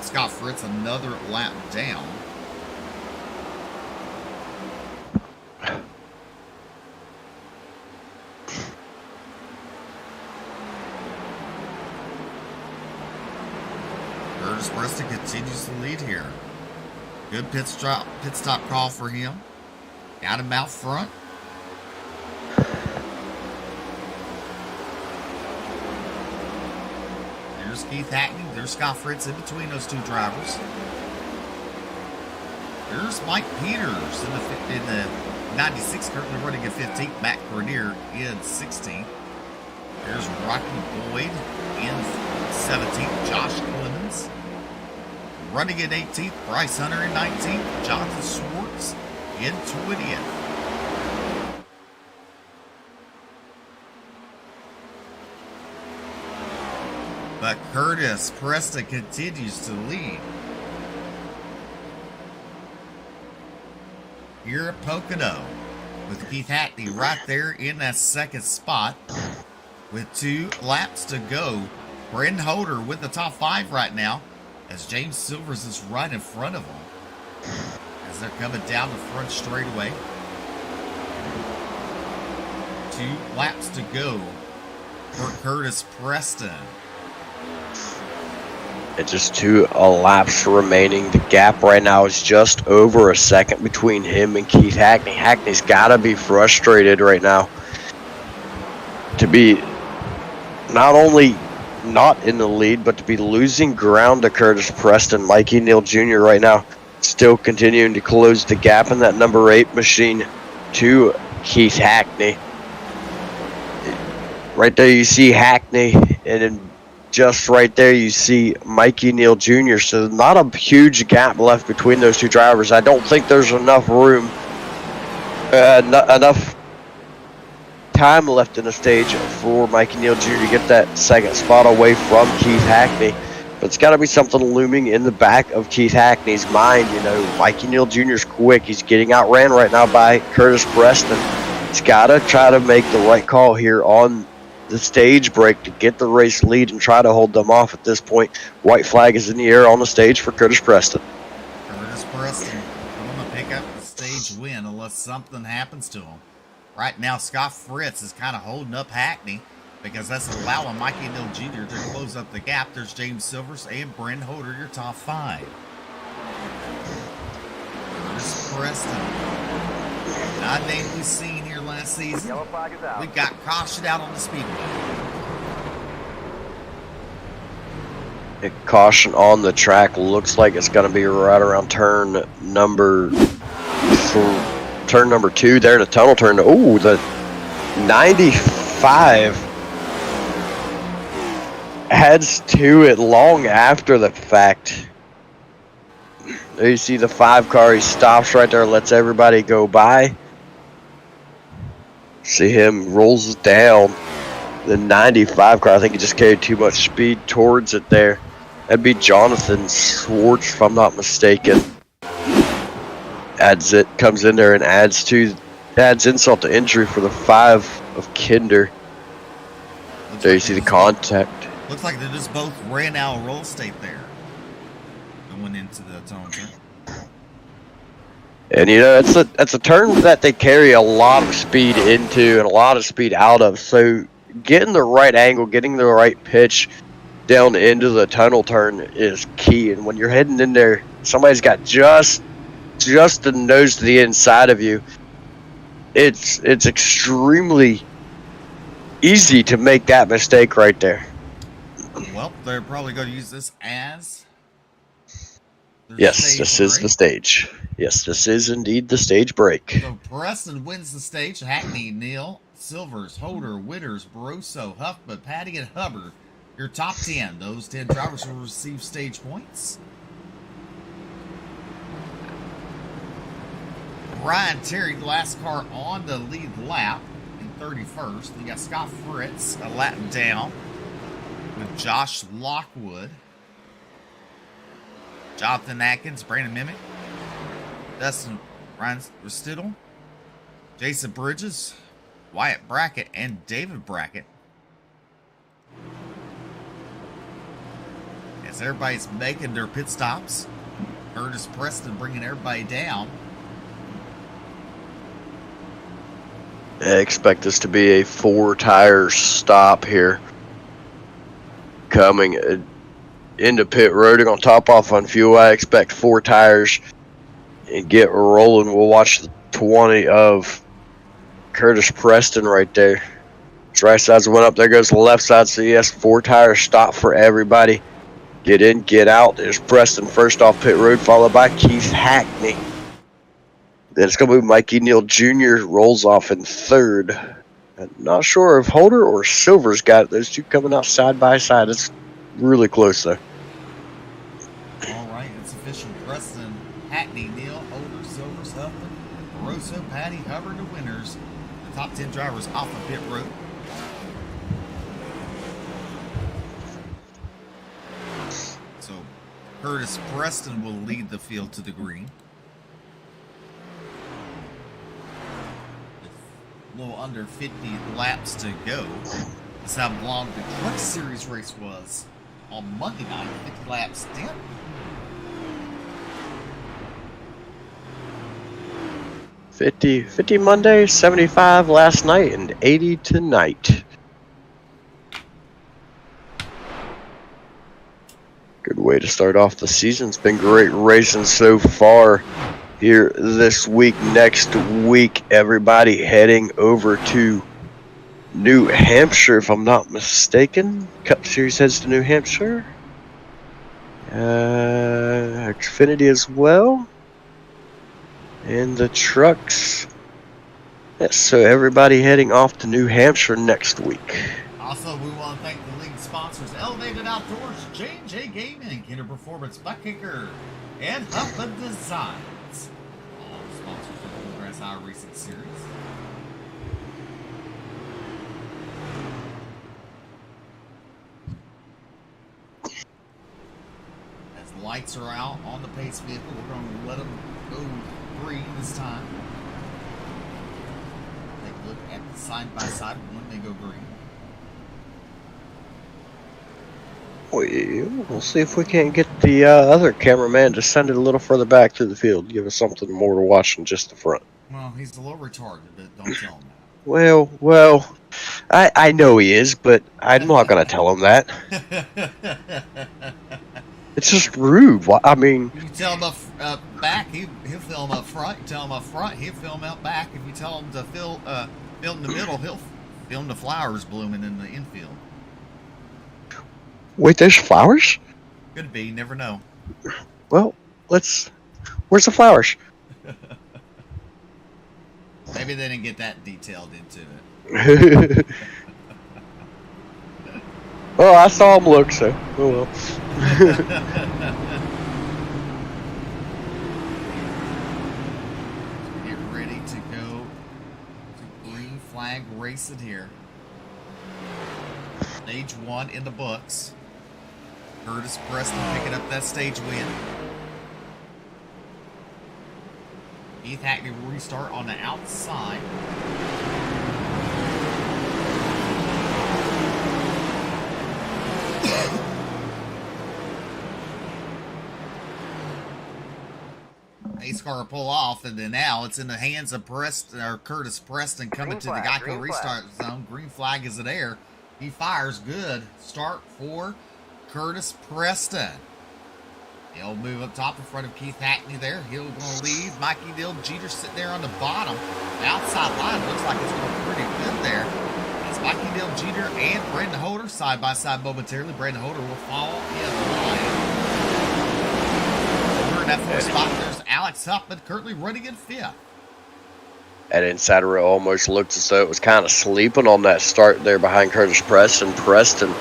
Scott Fritz another lap down. Curtis Preston continues to lead here. Good pit stop call for him. Got him out front. There's Keith Hackney. There's Scott Fritz in between those 2 drivers. There's Mike Peters in the 96, currently running at 15th. Matt Grenier in 16th. There's Rocky Boyd in 17th. Josh Clemens running at 18th. Bryce Hunter in 19th. Jonathan Schwartz in 20th. But Curtis Preston continues to lead. Here at POCONO, with Keith Hackney right there in that 2nd spot with 2 laps to go. Brendan Holder with the top 5 right now, as James Silvers is right in front of him as they're coming down the front straightaway. 2 laps to go for Curtis Preston. And just 2 laps remaining. The gap right now is just over a second between him and Keith Hackney. Hackney's got to be frustrated right now to be not only not in the lead, but to be losing ground to Curtis Preston. Mikey Neal Jr. right now still continuing to close the gap in that number 8 machine to Keith Hackney. Right there you see Hackney, and then just right there you see Mikey Neal Jr. So not a huge gap left between those 2 drivers. I don't think there's enough room, enough time left in the stage for Mikey Neal Jr. to get that 2nd spot away from Keith Hackney. But it's got to be something looming in the back of Keith Hackney's mind. You know, Mikey Neal Jr.'s quick. He's getting outran right now by Curtis Preston. He's got to try to make the right call here on the stage break to get the race lead and try to hold them off at this point. White flag is in the air on the stage for Curtis Preston. Curtis Preston going to pick up the stage win unless something happens to him. Right now, Scott Fritz is kind of holding up Hackney because that's allowing Mikey Neal Jr. to close up the gap. There's James Silvers and Brendan Holder, your top 5. Curtis Preston, not a name we've seen here last season. Yellow flag is out. We got cautioned out on the speedway. Caution on the track. Looks like it's going to be right around turn number 2 there in the tunnel turn. Oh, the 95 adds to it long after the fact. There you see the 5 car. He stops right there, lets everybody go by. See him rolls down. The 95 car, I think he just carried too much speed towards it there. That'd be Jonathan Schwartz, if I'm not mistaken. Comes in there and adds insult to injury for the 5 of Kinder. There you see the contact. Looks like they just both ran out of roll state there and went into the tunnel turn. And you know, it's a turn that they carry a lot of speed into and a lot of speed out of. So getting the right angle, getting the right pitch down into the tunnel turn is key. And when you're heading in there, somebody's got just the nose to the inside of you. It's extremely easy to make that mistake right there. Well, they're probably going to use this as Yes, this is the stage. Yes, this is indeed the stage break. So Preston wins the stage. Hackney, Neal, Silvers, Holder, Witters, Barroso, Huffman, Patty, and Hubbard. Your top 10. Those 10 drivers will receive stage points. Ryan Terry, the last car on the lead lap in 31st. We got Scott Fritz a lap down with Josh Lockwood, Jonathan Atkins, Brandon Mimic, Dustin Ryan Restidle, Jason Bridges, Wyatt Brackett, and David Brackett. As everybody's making their pit stops, Curtis Preston bringing everybody down. I expect this to be a 4-tire stop here. Coming into pit road, they're going to top off on fuel. I expect 4 tires and get rolling. We'll watch the 20 of Curtis Preston right there. His right side's went up. There goes the left side. So yes, 4-tire stop for everybody. Get in, get out. There's Preston first off pit road, followed by Keith Hackney. Then it's going to be Mikey Neal Jr. rolls off in 3rd. I'm not sure if Holder or Silver's got it. Those two coming out side by side. It's really close though. All right, it's official. Preston, Hackney, Neal, Holder, Silvers, Huffman, Barroso, Patty, Hubbard, the winners. The top 10 drivers off of pit road. So Curtis Preston will lead the field to the green. A little under 50 laps to go. That's how long the Truck Series race was on Monday night. 50 laps down. $50 Monday, 75 last night, and 80 tonight. Good way to start off the season. It's been great racing so far here this week. Next week, everybody heading over to New Hampshire, if I'm not mistaken. Cup Series heads to New Hampshire. Xfinity as well. And the trucks. Yes, so everybody heading off to New Hampshire next week. Also, we want to thank the league sponsors, Elevated Outdoors, J&J Gaming, Kinder Performance, Butt Kicker, and Huffman Designs. All sponsors of the Bluegrass Racing Series. As the lights are out on the pace vehicle, we're going to let them go green this time. Take a look at the side-by-side when they go green. We'll see if we can't get the other cameraman to send it a little further back through the field. Give us something more to watch than just the front. Well, he's a little retarded, but don't tell him that. Well, I know he is, but I'm not going to tell him that. It's just rude. I mean, If you tell him up back, he'll film up front. You tell him up front, he'll film out back. If you tell him to film in the middle, he'll film the flowers blooming in the infield. wait, there's flowers? Could be, never know. Well, where's the flowers? Maybe they didn't get that detailed into it. Oh, I saw him look, so oh well. Get ready to go to green flag racing here. Stage 1 in the books. Curtis Preston picking up that stage win. Keith Hackney will restart on the outside. Ace car will pull off, and then now it's in the hands of Curtis Preston coming to the Geico restart zone. Green flag is in air. He fires. Good start for Curtis Preston. He'll move up top in front of Keith Hackney there. He'll going to leave. Mikey Dill Jeter sitting there on the bottom. The outside line looks like it's going pretty good there. It's Mikey Dill Jeter and Brendan Holder side by side momentarily. Brendan Holder will fall in line. Over in that fourth spot, there's Alex Huffman currently running in fifth. That insider almost looked as though it was kind of sleeping on that start there behind Curtis Preston. Preston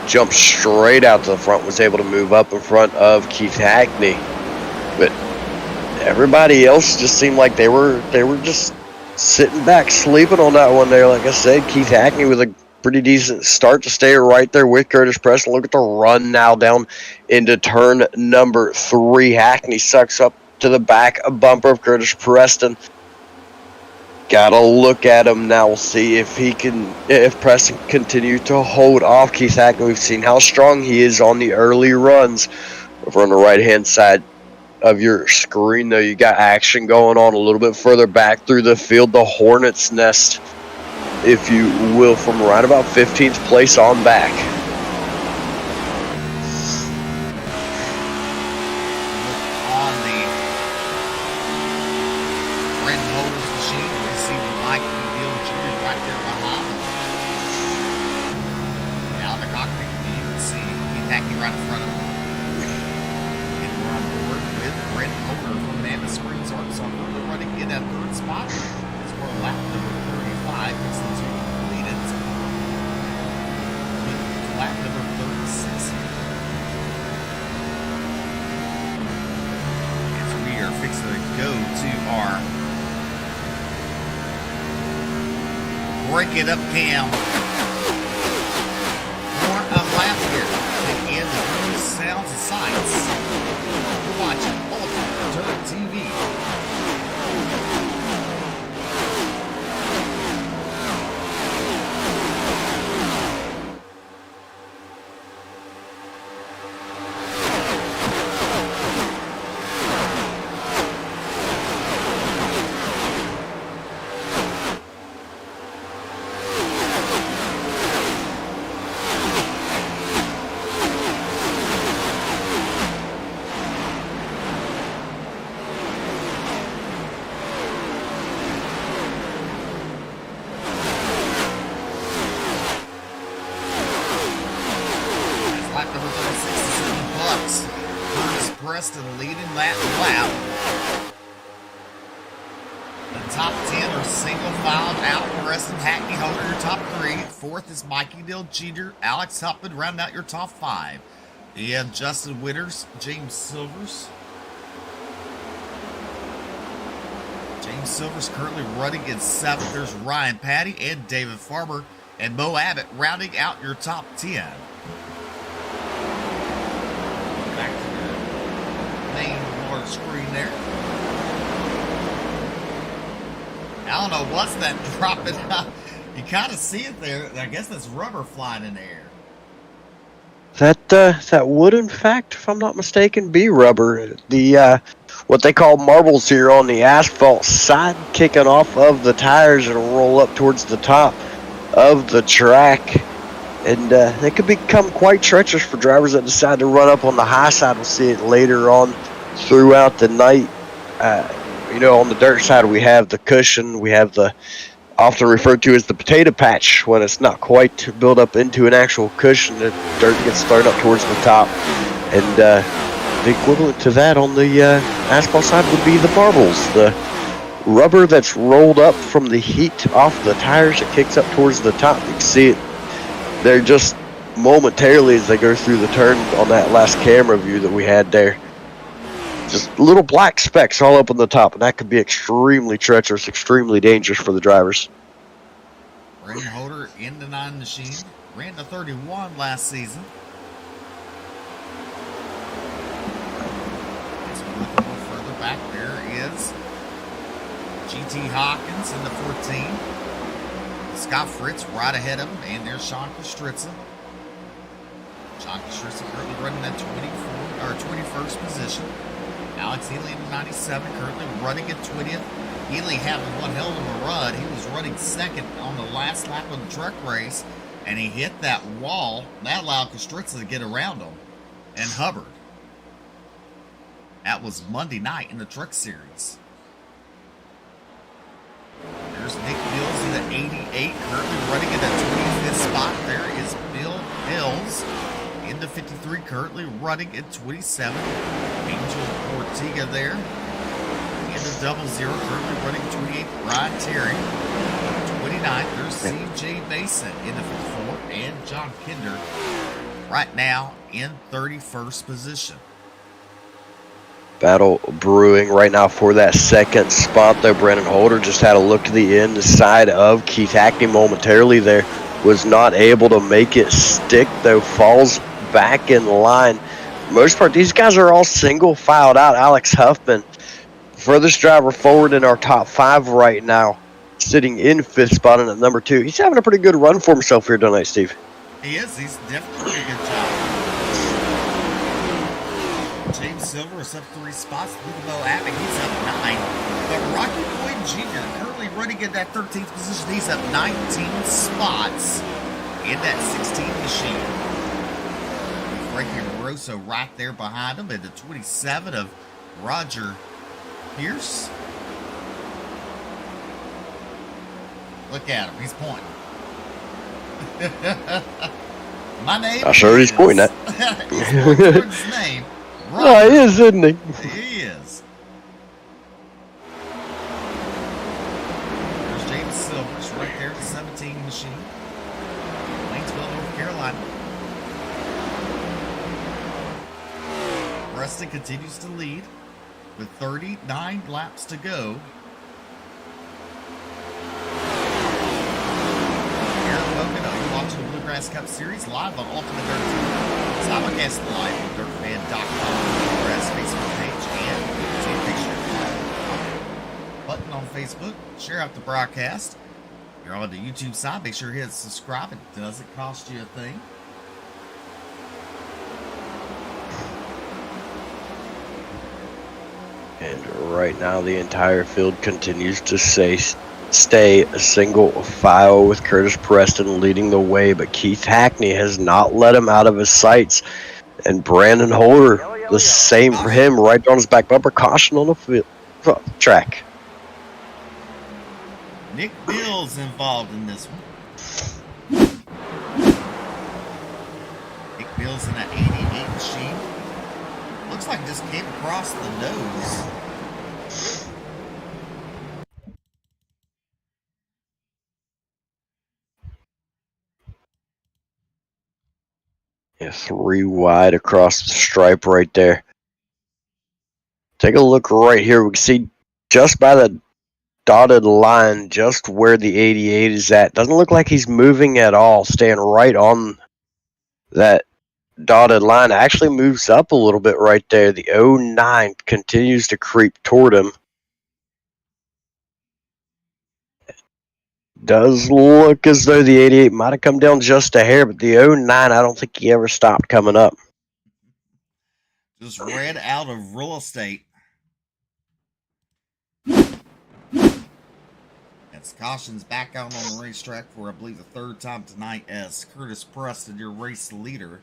jumped straight out to the front, was able to move up in front of Keith Hackney. But everybody else just seemed like they were just sitting back, sleeping on that one there. Like I said, Keith Hackney with a pretty decent start to stay right there with Curtis Preston. Look at the run now down into turn number 3. Hackney sucks up to the back a bumper of Curtis Preston. Gotta look at him now. We'll see if Preston continue to hold off Keith Hackney. We've seen how strong he is on the early runs. Over on the right-hand side of your screen, though, you got action going on a little bit further back through the field. The Hornet's Nest, if you will, from right about 15th place on back. Break it up, Cam. More of lap here. Take in the news, sounds, and sights. You're watching Ultimate Dirt TV. Preston leading that lap. The top 10 are single filed out. Preston, Hackney, Holder, your top 3. Fourth is Mikey Dill Jeter, Alex Huffman, round out your top 5. You have Justin Witters, James Silvers. James Silvers currently running in 7th. There's Ryan Patty and David Farmer and Mo Abbott rounding out your top 10. Screen there. I don't know what's that dropping out. You kind of see it there. I guess that's rubber flying in the air. That would, in fact, if I'm not mistaken, be rubber. The what they call marbles here on the asphalt side, kicking off of the tires and roll up towards the top of the track. And they could become quite treacherous for drivers that decide to run up on the high side. We'll see it later on throughout the night. On the dirt side, we have the cushion. We have the often referred to as the potato patch when it's not quite built up into an actual cushion. The dirt gets thrown up towards the top. And the equivalent to that on the asphalt side would be the marbles. The rubber that's rolled up from the heat off the tires that kicks up towards the top. You can see it there just momentarily as they go through the turn on that last camera view that we had there. Just little black specks all up on the top, and that could be extremely treacherous, extremely dangerous for the drivers. Brandon Holder in the 9 machine. Ran the 31 last season. As we look a little further back, there is GT Hawkins in the 14. Scott Fritz right ahead of him, and there's Sean Kostritza. Sean Kostritza currently running that 21st position. Alex Healy in the 97, currently running at 20th. Healy having one hell of a run. He was running second on the last lap of the truck race, and he hit that wall. That allowed Kostritza to get around him and Hubbard. That was Monday night in the Truck Series. There's Nick Bills in the 88, currently running in the 25th spot. There is Bill Hills in the 53, currently running at 27. Angel Ortega there in the 00, currently running 28th. Ryan Terry, 29th. There's CJ Mason in the 54, and John Kinder right now in 31st position. Battle brewing right now for that second spot there. Brandon Holder just had a look to the inside of Keith Hackney momentarily there. Was not able to make it stick, though. Falls back in line. For the most part, these guys are all single filed out. Alex Huffman, furthest driver forward in our top 5 right now, sitting in 5th spot and at number 2. He's having a pretty good run for himself here tonight, Steve. He is. He's definitely doing a good job. James Silver is up 3 spots. Lugo Abbott, he's up 9. But Rocky Boyd Jr. currently running in that 13th position. He's up 19 spots in that 16 machine. Frankie Rosso right there behind him, and the 27 of Roger Pierce. Look at him. He's pointing. My name. I'm sure he's pointing at. He's pointing towards his name. Oh, he is, isn't he? He is. There's James Silvers right there at the 17 machine. Waynesville, North Carolina. Preston continues to lead with 39 laps to go. Aaron Pocono, you're watching the Bluegrass Cup Series live on Ultimate Dirt TV. Simulcast live on DirtFan.com, Bluegrass Facebook page, and take a picture button on Facebook. Share out the broadcast. If you're on the YouTube side, make sure you hit subscribe. It doesn't cost you a thing. And right now, the entire field continues to stay a single file with Curtis Preston leading the way, but Keith Hackney has not let him out of his sights. And Brandon Holder, the same for him, right on his back bumper. Caution on the field track. Nick Bill's involved in this one. Nick Bill's in that 88 machine. Looks like it just came across the nose. Yeah, 3 wide across the stripe right there. Take a look right here. We can see just by the dotted line, just where the 88 is at. Doesn't look like he's moving at all, staying right on that dotted line. Actually moves up a little bit right there. The 09 continues to creep toward him. Does look as though the 88 might have come down just a hair, but the 09, I don't think he ever stopped coming up. Just ran out of real estate. That's points. Caution's back out on the racetrack for, I believe, the third time tonight as Curtis Preston, your race leader.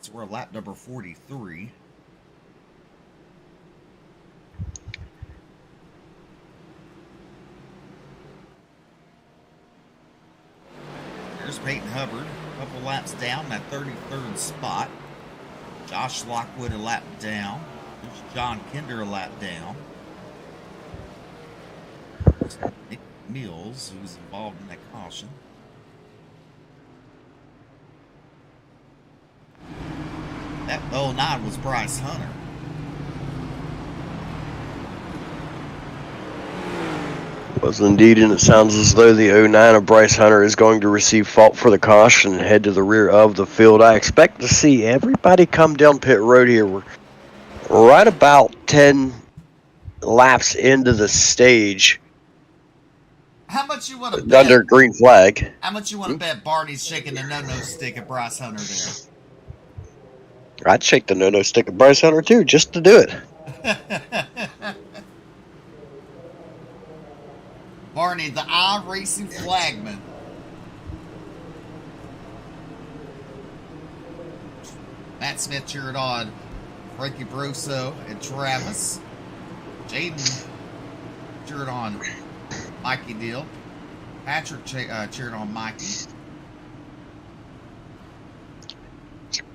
So we're lap number 43. There's Peyton Hubbard, a couple laps down, that 33rd spot. Josh Lockwood a lap down. There's John Kinder a lap down. There's Nick Mills, who's involved in that caution. That 09 was Bryce Hunter. Was indeed, and it sounds as though the 09 of Bryce Hunter is going to receive fault for the caution and head to the rear of the field. I expect to see everybody come down pit road here. We're right about 10 laps into the stage. How much you want to bet? Under green flag. How much you want to bet Barney's shaking the no-no stick at Bryce Hunter there? I'd shake the no-no stick of Bryce Hunter too, just to do it. Barney, the iRacing flagman. Matt Smith cheered on Frankie Broso and Travis. Jaden cheered on Mikey Deal. Patrick cheered on Mikey.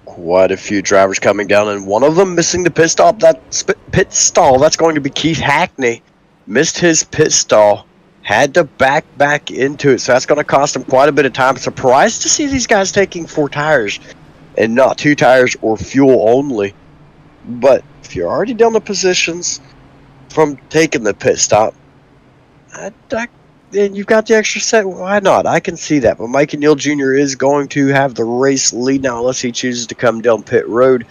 Quite a few drivers coming down, and one of them missing the pit stop. Pit stall. That's going to be Keith Hackney. Missed his pit stall. Had to back into it, so that's going to cost him quite a bit of time. Surprised to see these guys taking 4 tires and not 2 tires or fuel only. But if you're already down the positions from taking the pit stop, and you've got the extra set, why not? I can see that. But Mikey Neal Jr. is going to have the race lead now unless he chooses to come down pit road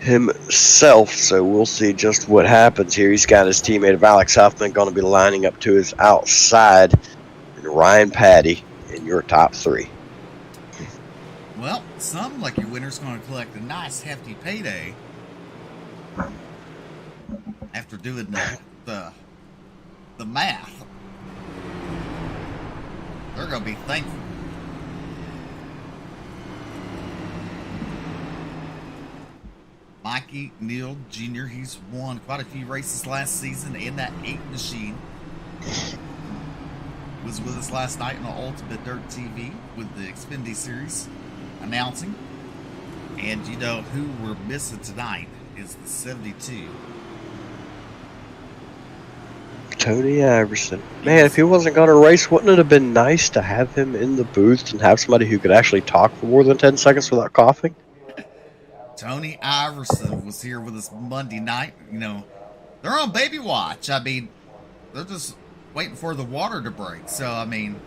himself. So we'll see just what happens here. He's got his teammate of Alex Huffman going to be lining up to his outside. And Ryan Patty in your top 3. Well, some lucky winner's going to collect a nice hefty payday after doing the math. They're going to be thankful. Mikey Neal Jr., he's won quite a few races last season in that 8 machine. Was with us last night on the Ultimate Dirt TV with the Xfinity Series announcing. And you know who we're missing tonight is the 72. Tony Iverson. Man, if he wasn't going to race, wouldn't it have been nice to have him in the booth and have somebody who could actually talk for more than 10 seconds without coughing? Tony Iverson was here with us Monday night. You know, they're on baby watch. I mean, they're just waiting for the water to break. So, I mean,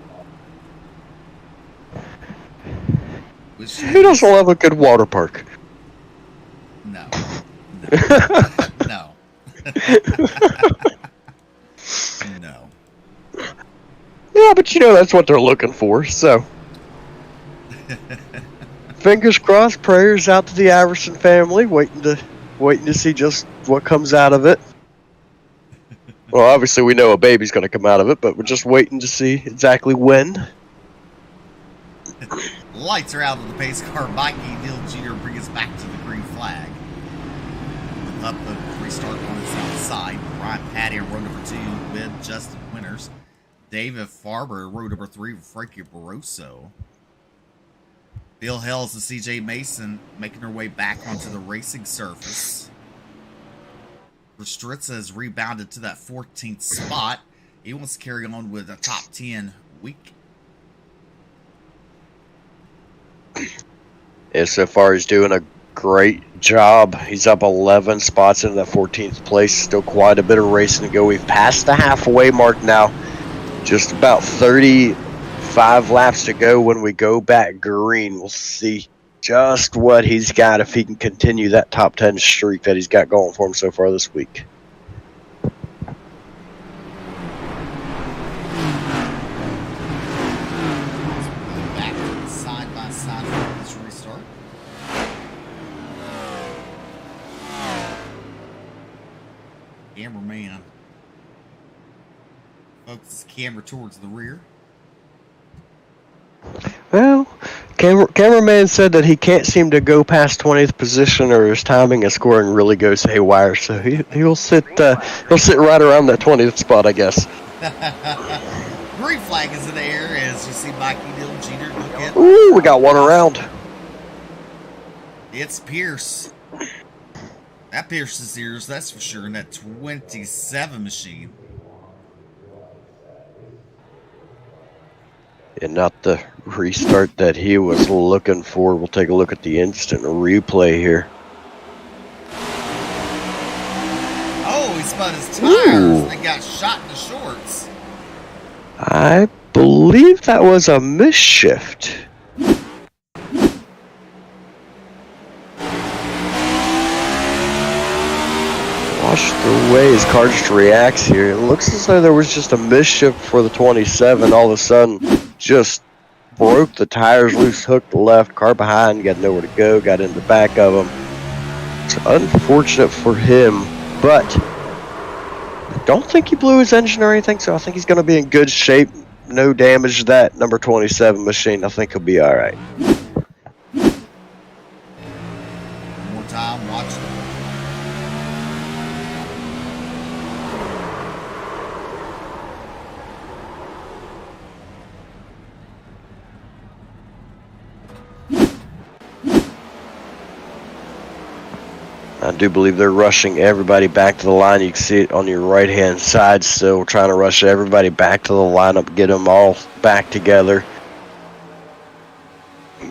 who doesn't love a good water park? No. No. No. Yeah, but you know that's what they're looking for, so. Fingers crossed, prayers out to the Iverson family, waiting to see just what comes out of it. Well, obviously we know a baby's going to come out of it, but we're just waiting to see exactly when. Lights are out of the pace car. Mikey Neal Jr. bring us back to the green flag. Up the restart on his outside. Ryan Patty in row number 2 with Justin Winters. David Farber in row number 3 with Frankie Barroso. Bill Hells and CJ Mason making their way back onto the racing surface. Restritza has rebounded to that 14th spot. He wants to carry on with a top 10 week. Yeah, so far he's doing a great job. He's up 11 spots into that 14th place. Still quite a bit of racing to go. We've passed the halfway mark now. Just about 35 laps to go when we go back green. We'll see just what he's got if he can continue that top 10 streak that he's got going for him so far this week. Back to the side-by-side for this restart. Cameraman. Focus the camera towards the rear. Well, cameraman said that he can't seem to go past 20th position, or his timing and scoring really goes haywire. So he'll sit right around that 20th spot, I guess. Green flag is in the air as you see Mikey Dill Jr. look at. Ooh, we got one around. It's Pierce. That pierces ears, that's for sure, in that 27 machine. And not the restart that he was looking for. We'll take a look at the instant replay here. Oh, he spun his tires and got shot in the shorts. I believe that was a misshift. Watch the way his car just reacts here. It looks as though there was just a misshift for the 27. All of a sudden, just broke the tires loose, hooked left, car behind, got nowhere to go, got in the back of him. It's unfortunate for him, but I don't think he blew his engine or anything, so I think he's going to be in good shape. No damage to that number 27 machine. I think he'll be all right. One more time, watch it. I do believe they're rushing everybody back to the line. You can see it on your right-hand side still. Trying to rush everybody back to the lineup, get them all back together.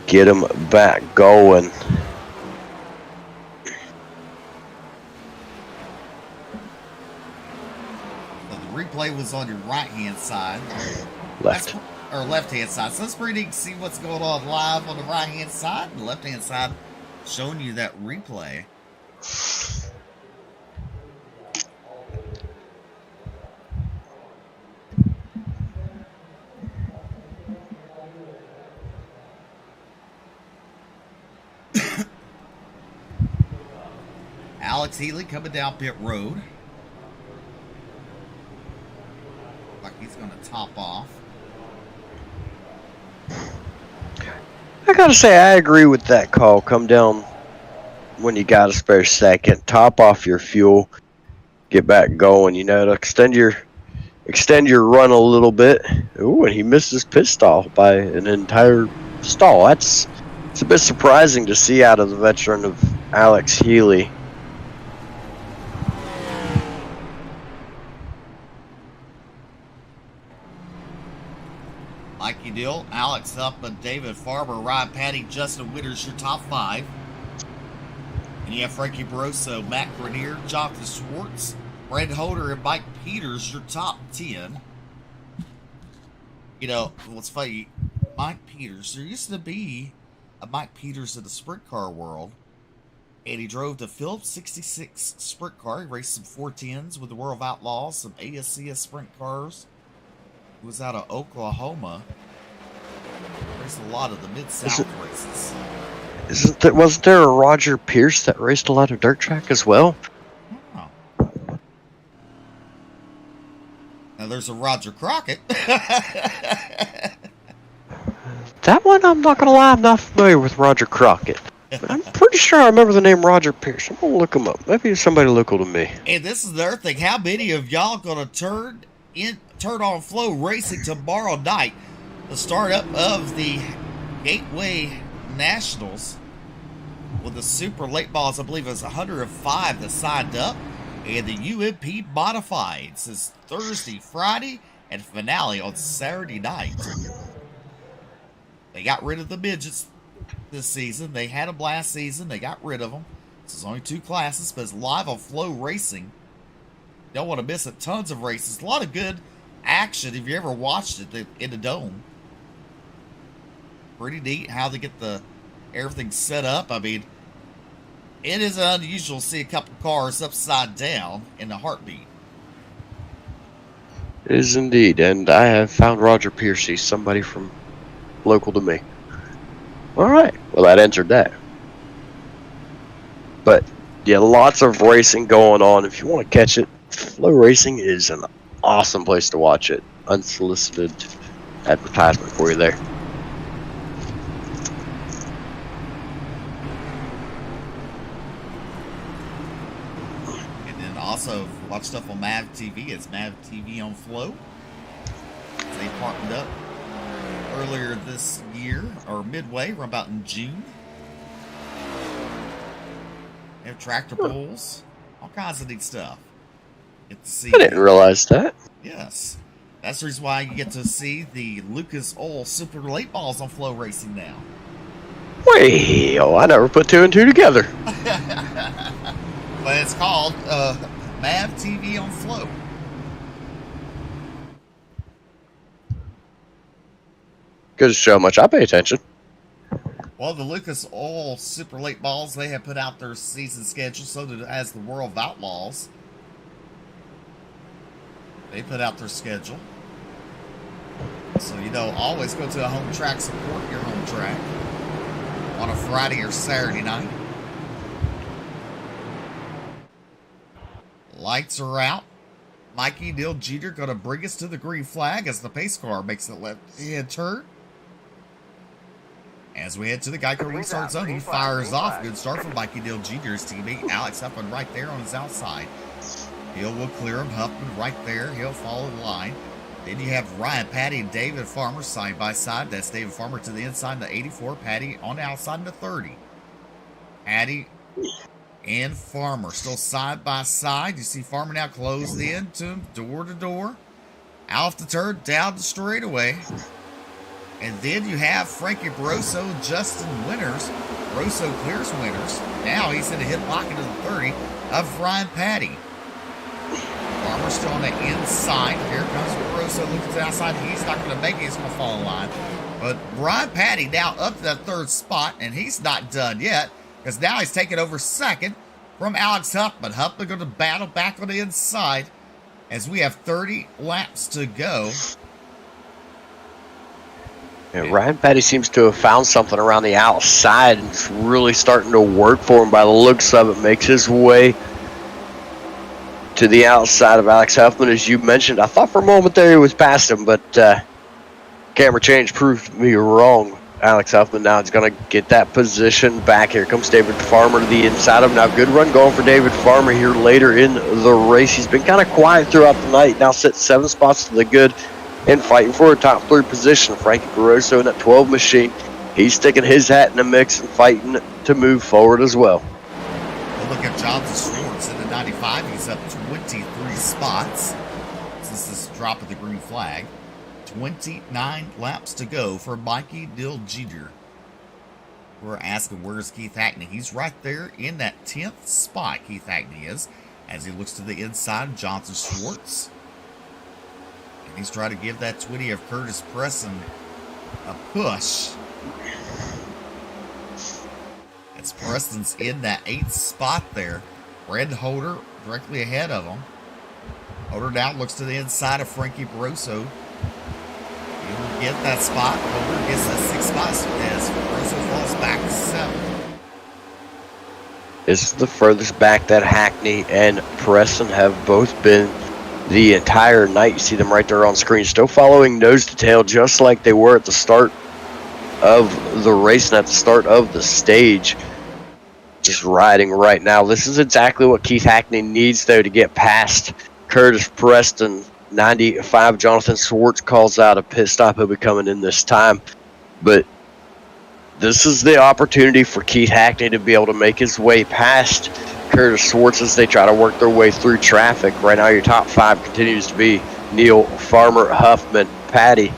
Get them back going. So the replay was on your right-hand side. Left. Or left-hand side. So it's pretty neat to see what's going on live on the right-hand side. And the left-hand side showing you that replay. Alex Healy coming down pit road. Like he's going to top off. I gotta say, I agree with that call. Come down when you got a spare second, top off your fuel, get back going. You know, to extend your run a little bit. Ooh, and he missed his pit stall by an entire stall. It's a bit surprising to see out of the veteran of Alex Healy. Mikey Dill, Alex Huffman, David Farber, Ryan Patty, Justin Witters, your top five. And you have Frankie Barroso, Matt Grenier, Jonathan Schwartz, Brandon Holder, and Mike Peters, your top 10. You know, what's funny, Mike Peters, there used to be a Mike Peters in the sprint car world, and he drove the Phillips 66 sprint car. He raced some 410s with the World of Outlaws, some ASCS sprint cars. He was out of Oklahoma. Raced a lot of the Mid-South races. Wasn't there a Roger Pierce that raced a lot of dirt track as well? Oh. Now there's a Roger Crockett. That one, I'm not gonna lie, I'm not familiar with Roger Crockett. But I'm pretty sure I remember the name Roger Pierce. I'm gonna look him up. Maybe it's somebody local to me. And this is the other thing. How many of y'all gonna turn on Flow Racing tomorrow night? The startup of the Gateway Nationals with the super late balls. I believe it was 105 that signed up, and the UMP Modifieds is Thursday, Friday, and finale on Saturday night. They got rid of the midgets this season. They had them last season. They got rid of them. This is only 2 classes, but it's live on Flow Racing. You don't want to miss it. Tons of races. A lot of good action if you ever watched it in the dome. Pretty neat how they get everything set up. I mean, it is unusual to see a couple cars upside down in a heartbeat. It is indeed, and I have found Roger Pierce. He's somebody from local to me. All right, well, that answered that. But yeah, lots of racing going on. If you want to catch it Flow racing is an awesome place to watch it. Unsolicited advertisement for you there. And then also watch stuff on Mav TV. It's Mav TV on Flow. They partnered up earlier this year, or midway, we're about in June. They have tractor pulls, all kinds of neat stuff. Get to see. I didn't realize that. Yes. That's the reason why you get to see the Lucas Oil Super Late Balls on Flow Racing now. Well, I never put two and two together. But it's called Mav TV on Flow. Goes to show how much I pay attention. Well, the Lucas Oil Super Late Balls, they have put out their season schedule, so has the World of Outlaws. They put out their schedule. So, always go to a home track, support your home track on a Friday or Saturday night. Lights are out. Mikey Dill Jeter going to bring us to the green flag as the pace car makes the left-hand turn. As we head to the Geico restart zone, he fires off. Good start from Mikey Dill Jr.'s teammate Alex Huffman right there on his outside. Hill will clear him. Huffman right there. He'll follow the line. Then you have Ryan Patty and David Farmer side by side. That's David Farmer to the inside in the 84. Patty on the outside in the 30. Patty and Farmer still side by side. You see Farmer now closed in to him, door to door. Out the turn, down the straightaway. And then you have Frankie Barroso and Justin Winters. Barroso clears Winters. Now he's in a hit pocket of the 30 of Ryan Patty. Farmer still on the inside. Here comes Barroso looking to the outside. He's not going to make it. He's going to fall in line. But Ryan Patty now up to that third spot, and he's not done yet because now he's taking over second from Alex Huffman. Huffman going to battle back on the inside as we have 30 laps to go. Yeah, Ryan Petty seems to have found something around the outside, and it's really starting to work for him by the looks of it. Makes his way to the outside of Alex Huffman, as you mentioned. I thought for a moment there he was past him, but camera change proved me wrong. Alex Huffman now is going to get that position back. Here comes David Farmer to the inside of him. Now, good run going for David Farmer here later in the race. He's been kind of quiet throughout the night. Now sits 7 spots to the good and fighting for a top 3 position. Frankie Barroso in that 12 machine. He's sticking his hat in the mix and fighting to move forward as well. We'll look at Jonathan Schwartz in the 95. He's up 23 spots since this drop of the green flag. 29 laps to go for Mikey Dill Jeter. We're asking, where's Keith Hackney? He's right there in that 10th spot, Keith Hackney is, as he looks to the inside of Jonathan Schwartz. And he's trying to give that 20 of Curtis Preston a push. As Preston's in that 8th spot there. Brad Holder directly ahead of him. Holder now looks to the inside of Frankie Barroso. He'll get that spot. Holder gets that 6th spot as Barroso falls back to 7. This is the furthest back that Hackney and Preston have both been the entire night. You see them right there on screen, still following nose to tail, just like they were at the start of the race and at the start of the stage. Just riding right now. This is exactly what Keith Hackney needs, though, to get past Curtis Preston. 95, Jonathan Schwartz calls out a pit stop. He'll be coming in this time. But this is the opportunity for Keith Hackney to be able to make his way past Curtis Schwartz as they try to work their way through traffic. Right now, your top 5 continues to be Neil, Farmer, Huffman, Patty,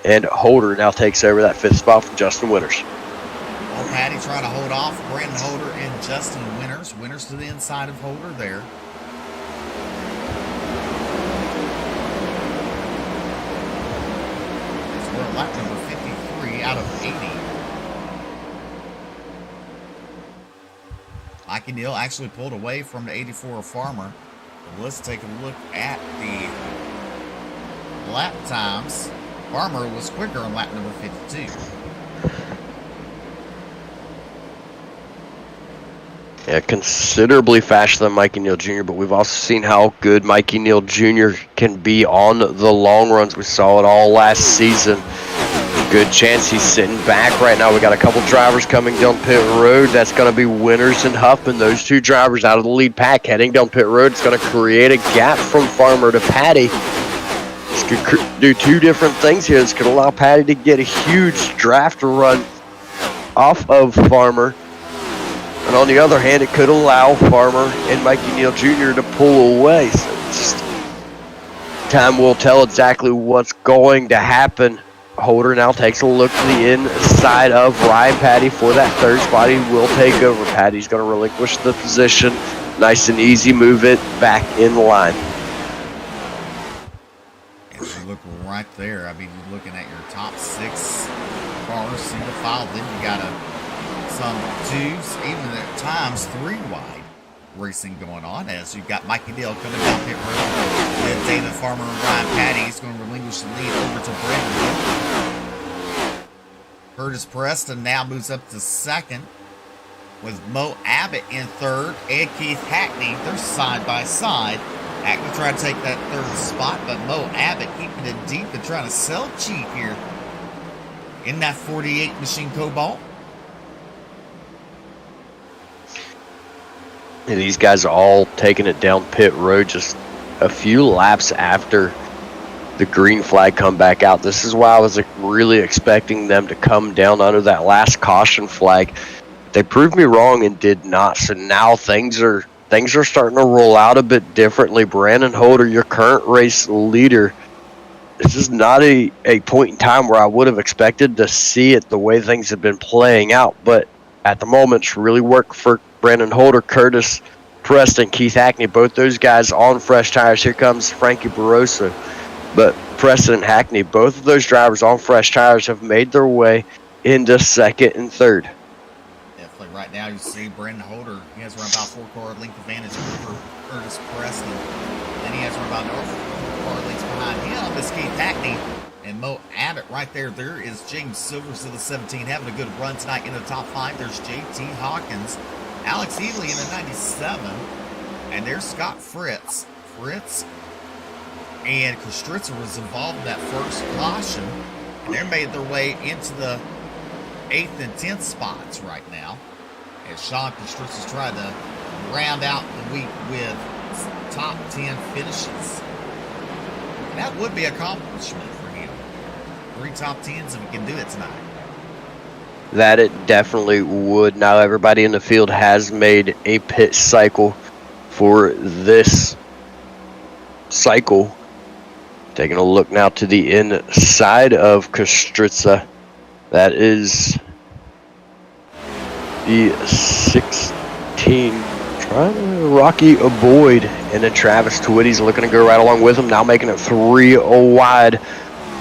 and Holder now takes over that 5th spot from Justin Winters. Well, Patty trying to hold off Brandon Holder and Justin Winters. Winters to the inside of Holder there. So we're at lap number 53 out of 80. Mikey Neal actually pulled away from the 84 Farmer. But let's take a look at the lap times. Farmer was quicker on lap number 52. Yeah, considerably faster than Mikey Neal Jr., but we've also seen how good Mikey Neal Jr. can be on the long runs. We saw it all last season. Good chance he's sitting back right now. We got a couple drivers coming down pit road. That's going to be Winters and Huffman. Those two drivers out of the lead pack heading down pit road. It's going to create a gap from Farmer to Patty. This could do two different things here. This could allow Patty to get a huge draft run off of Farmer. And on the other hand, it could allow Farmer and Mikey Neal Jr. to pull away. So just time will tell exactly what's going to happen. Holder now takes a look to the inside of Ryan Patty for that third spot. He will take over. Patty's going to relinquish the position. Nice and easy, move it back in line. If you look right there, I mean, you're looking at your top 6 cars, single file. Then you got some 2s, even at times 3 wide racing going on, as you've got Mikey Neal coming down pit road with David Farmer and Ryan Patty. He's going to relinquish the lead over to Brendan. Curtis Preston now moves up to second with Mo Abbott in third and Keith Hackney. They're side by side. Hackney trying to take that third spot, but Mo Abbott keeping it deep and trying to sell cheap here in that 48 machine Cobalt. And these guys are all taking it down pit road just a few laps after the green flag come back out. This is why I was really expecting them to come down under that last caution flag. They proved me wrong and did not. So now things are starting to roll out a bit differently. Brandon Holder, your current race leader. This is not a point in time where I would have expected to see it the way things have been playing out, but at the moment it's really worked for Brandon Holder, Curtis Preston, Keith Hackney, both those guys on fresh tires. Here comes Frankie Barroso. But Preston and Hackney, both of those drivers on fresh tires, have made their way into second and third. Definitely right now you see Brandon Holder, he has around about 4-car length advantage over Curtis Preston. Then he has around about 4-car lengths behind him is Keith Hackney and Mo Abbott right there. There is James Silvers of the 17 having a good run tonight in the top 5. There's J.T. Hawkins, Alex Healy in the 97, and there's Scott Fritz. Fritz and Kostritza was involved in that first caution, and they made their way into the 8th and 10th spots right now, as Sean Kostritza's trying to round out the week with top 10 finishes. And that would be an accomplishment for him. 3 top 10s if he can do it tonight. That it definitely would. Now everybody in the field has made a pit cycle for this cycle. Taking a look now to the inside of Kostritza. That is the 16. Rocky Boyd, and then Travis Twitty's looking to go right along with him. Now making it 3 wide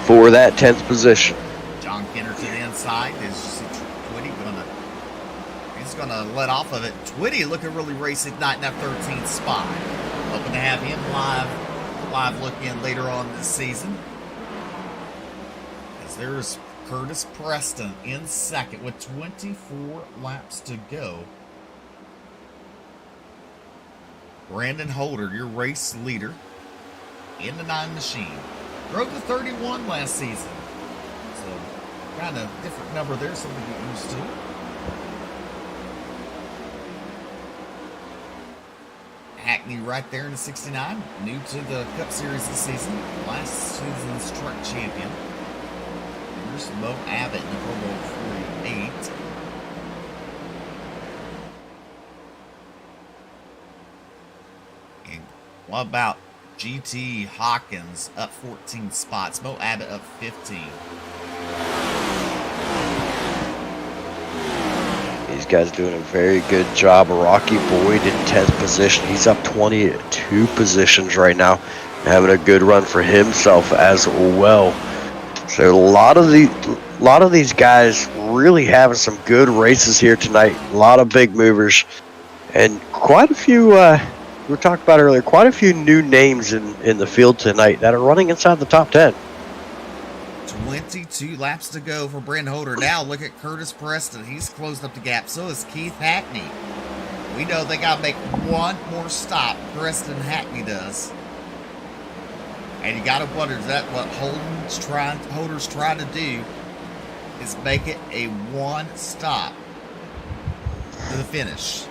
for that 10th position. John Kenner to the inside. Going to let off of it. Twitty looking really racy tonight in that 13th spot. Hoping to have him live look in later on this season. As there's Curtis Preston in second with 24 laps to go. Brandon Holder, your race leader in the 9 machine. Drove the 31 last season. So kind of different number there, something to get used to. Hackney right there in the 69, new to the Cup Series this season, last season's truck champion. There's Mo Abbott in the Cobalt 48. And what about GT Hawkins up 14 spots, Mo Abbott up 15. These guys doing a very good job. Rocky Boyd in 10th position. He's up 22 positions right now, having a good run for himself as well. So a lot of these guys really having some good races here tonight. A lot of big movers, and quite a few. We were talking about earlier. Quite a few new names in the field tonight that are running inside the top 10. 22 laps to go for Brandon Holder. Now look at Curtis Preston. He's closed up the gap. So is Keith Hackney. We know they got to make one more stop. Preston Hackney does. And you got to wonder, is that what Holder's trying to do? Is make it a one stop to the finish.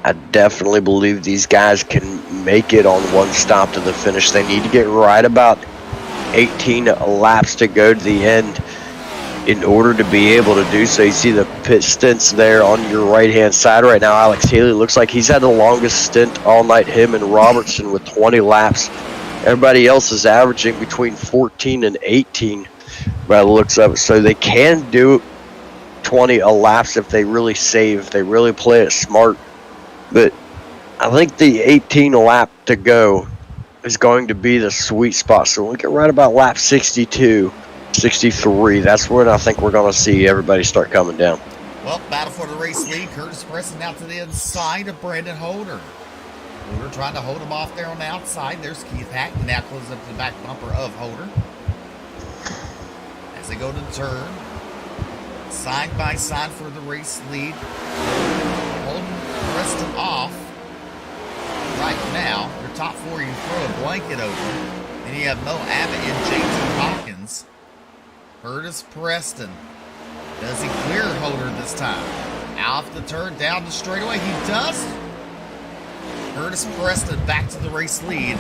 I definitely believe these guys can make it on one stop to the finish. They need to get right about 18 laps to go to the end in order to be able to do so. You see the pit stints there on your right-hand side right now. Alex Haley looks like he's had the longest stint all night, him and Robertson with 20 laps. Everybody else is averaging between 14 and 18 by the looks of it. So they can do 20 laps if they really save, if they really play it smart. But I think the 18 lap to go is going to be the sweet spot. So when we get right about lap 62, 63, that's when I think we're going to see everybody start coming down. Well, battle for the race lead. Curtis Preston out to the inside of Brandon Holder. Holder trying to hold him off there on the outside. There's Keith Hackney now closes up to the back bumper of Holder. As they go to the turn, side by side for the race lead. Holding Preston off right now. Your top four, you throw a blanket over. Then you have Mo Abbott and James Hawkins. Curtis Preston. Does he clear Holder this time? Off the turn, down the straightaway. He does. Curtis Preston back to the race lead.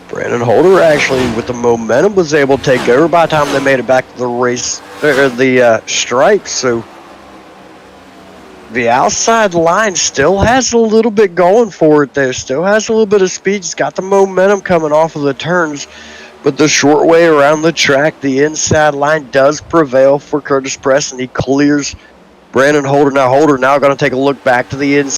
Brandon Holder actually, with the momentum, was able to take over by the time they made it back to the race, or the stripe. So the outside line still has a little bit going for it there. Still has a little bit of speed. It's got the momentum coming off of the turns. But the short way around the track, the inside line does prevail for Curtis Preston. He clears Brandon Holder. Now Holder now going to take a look back to the inside.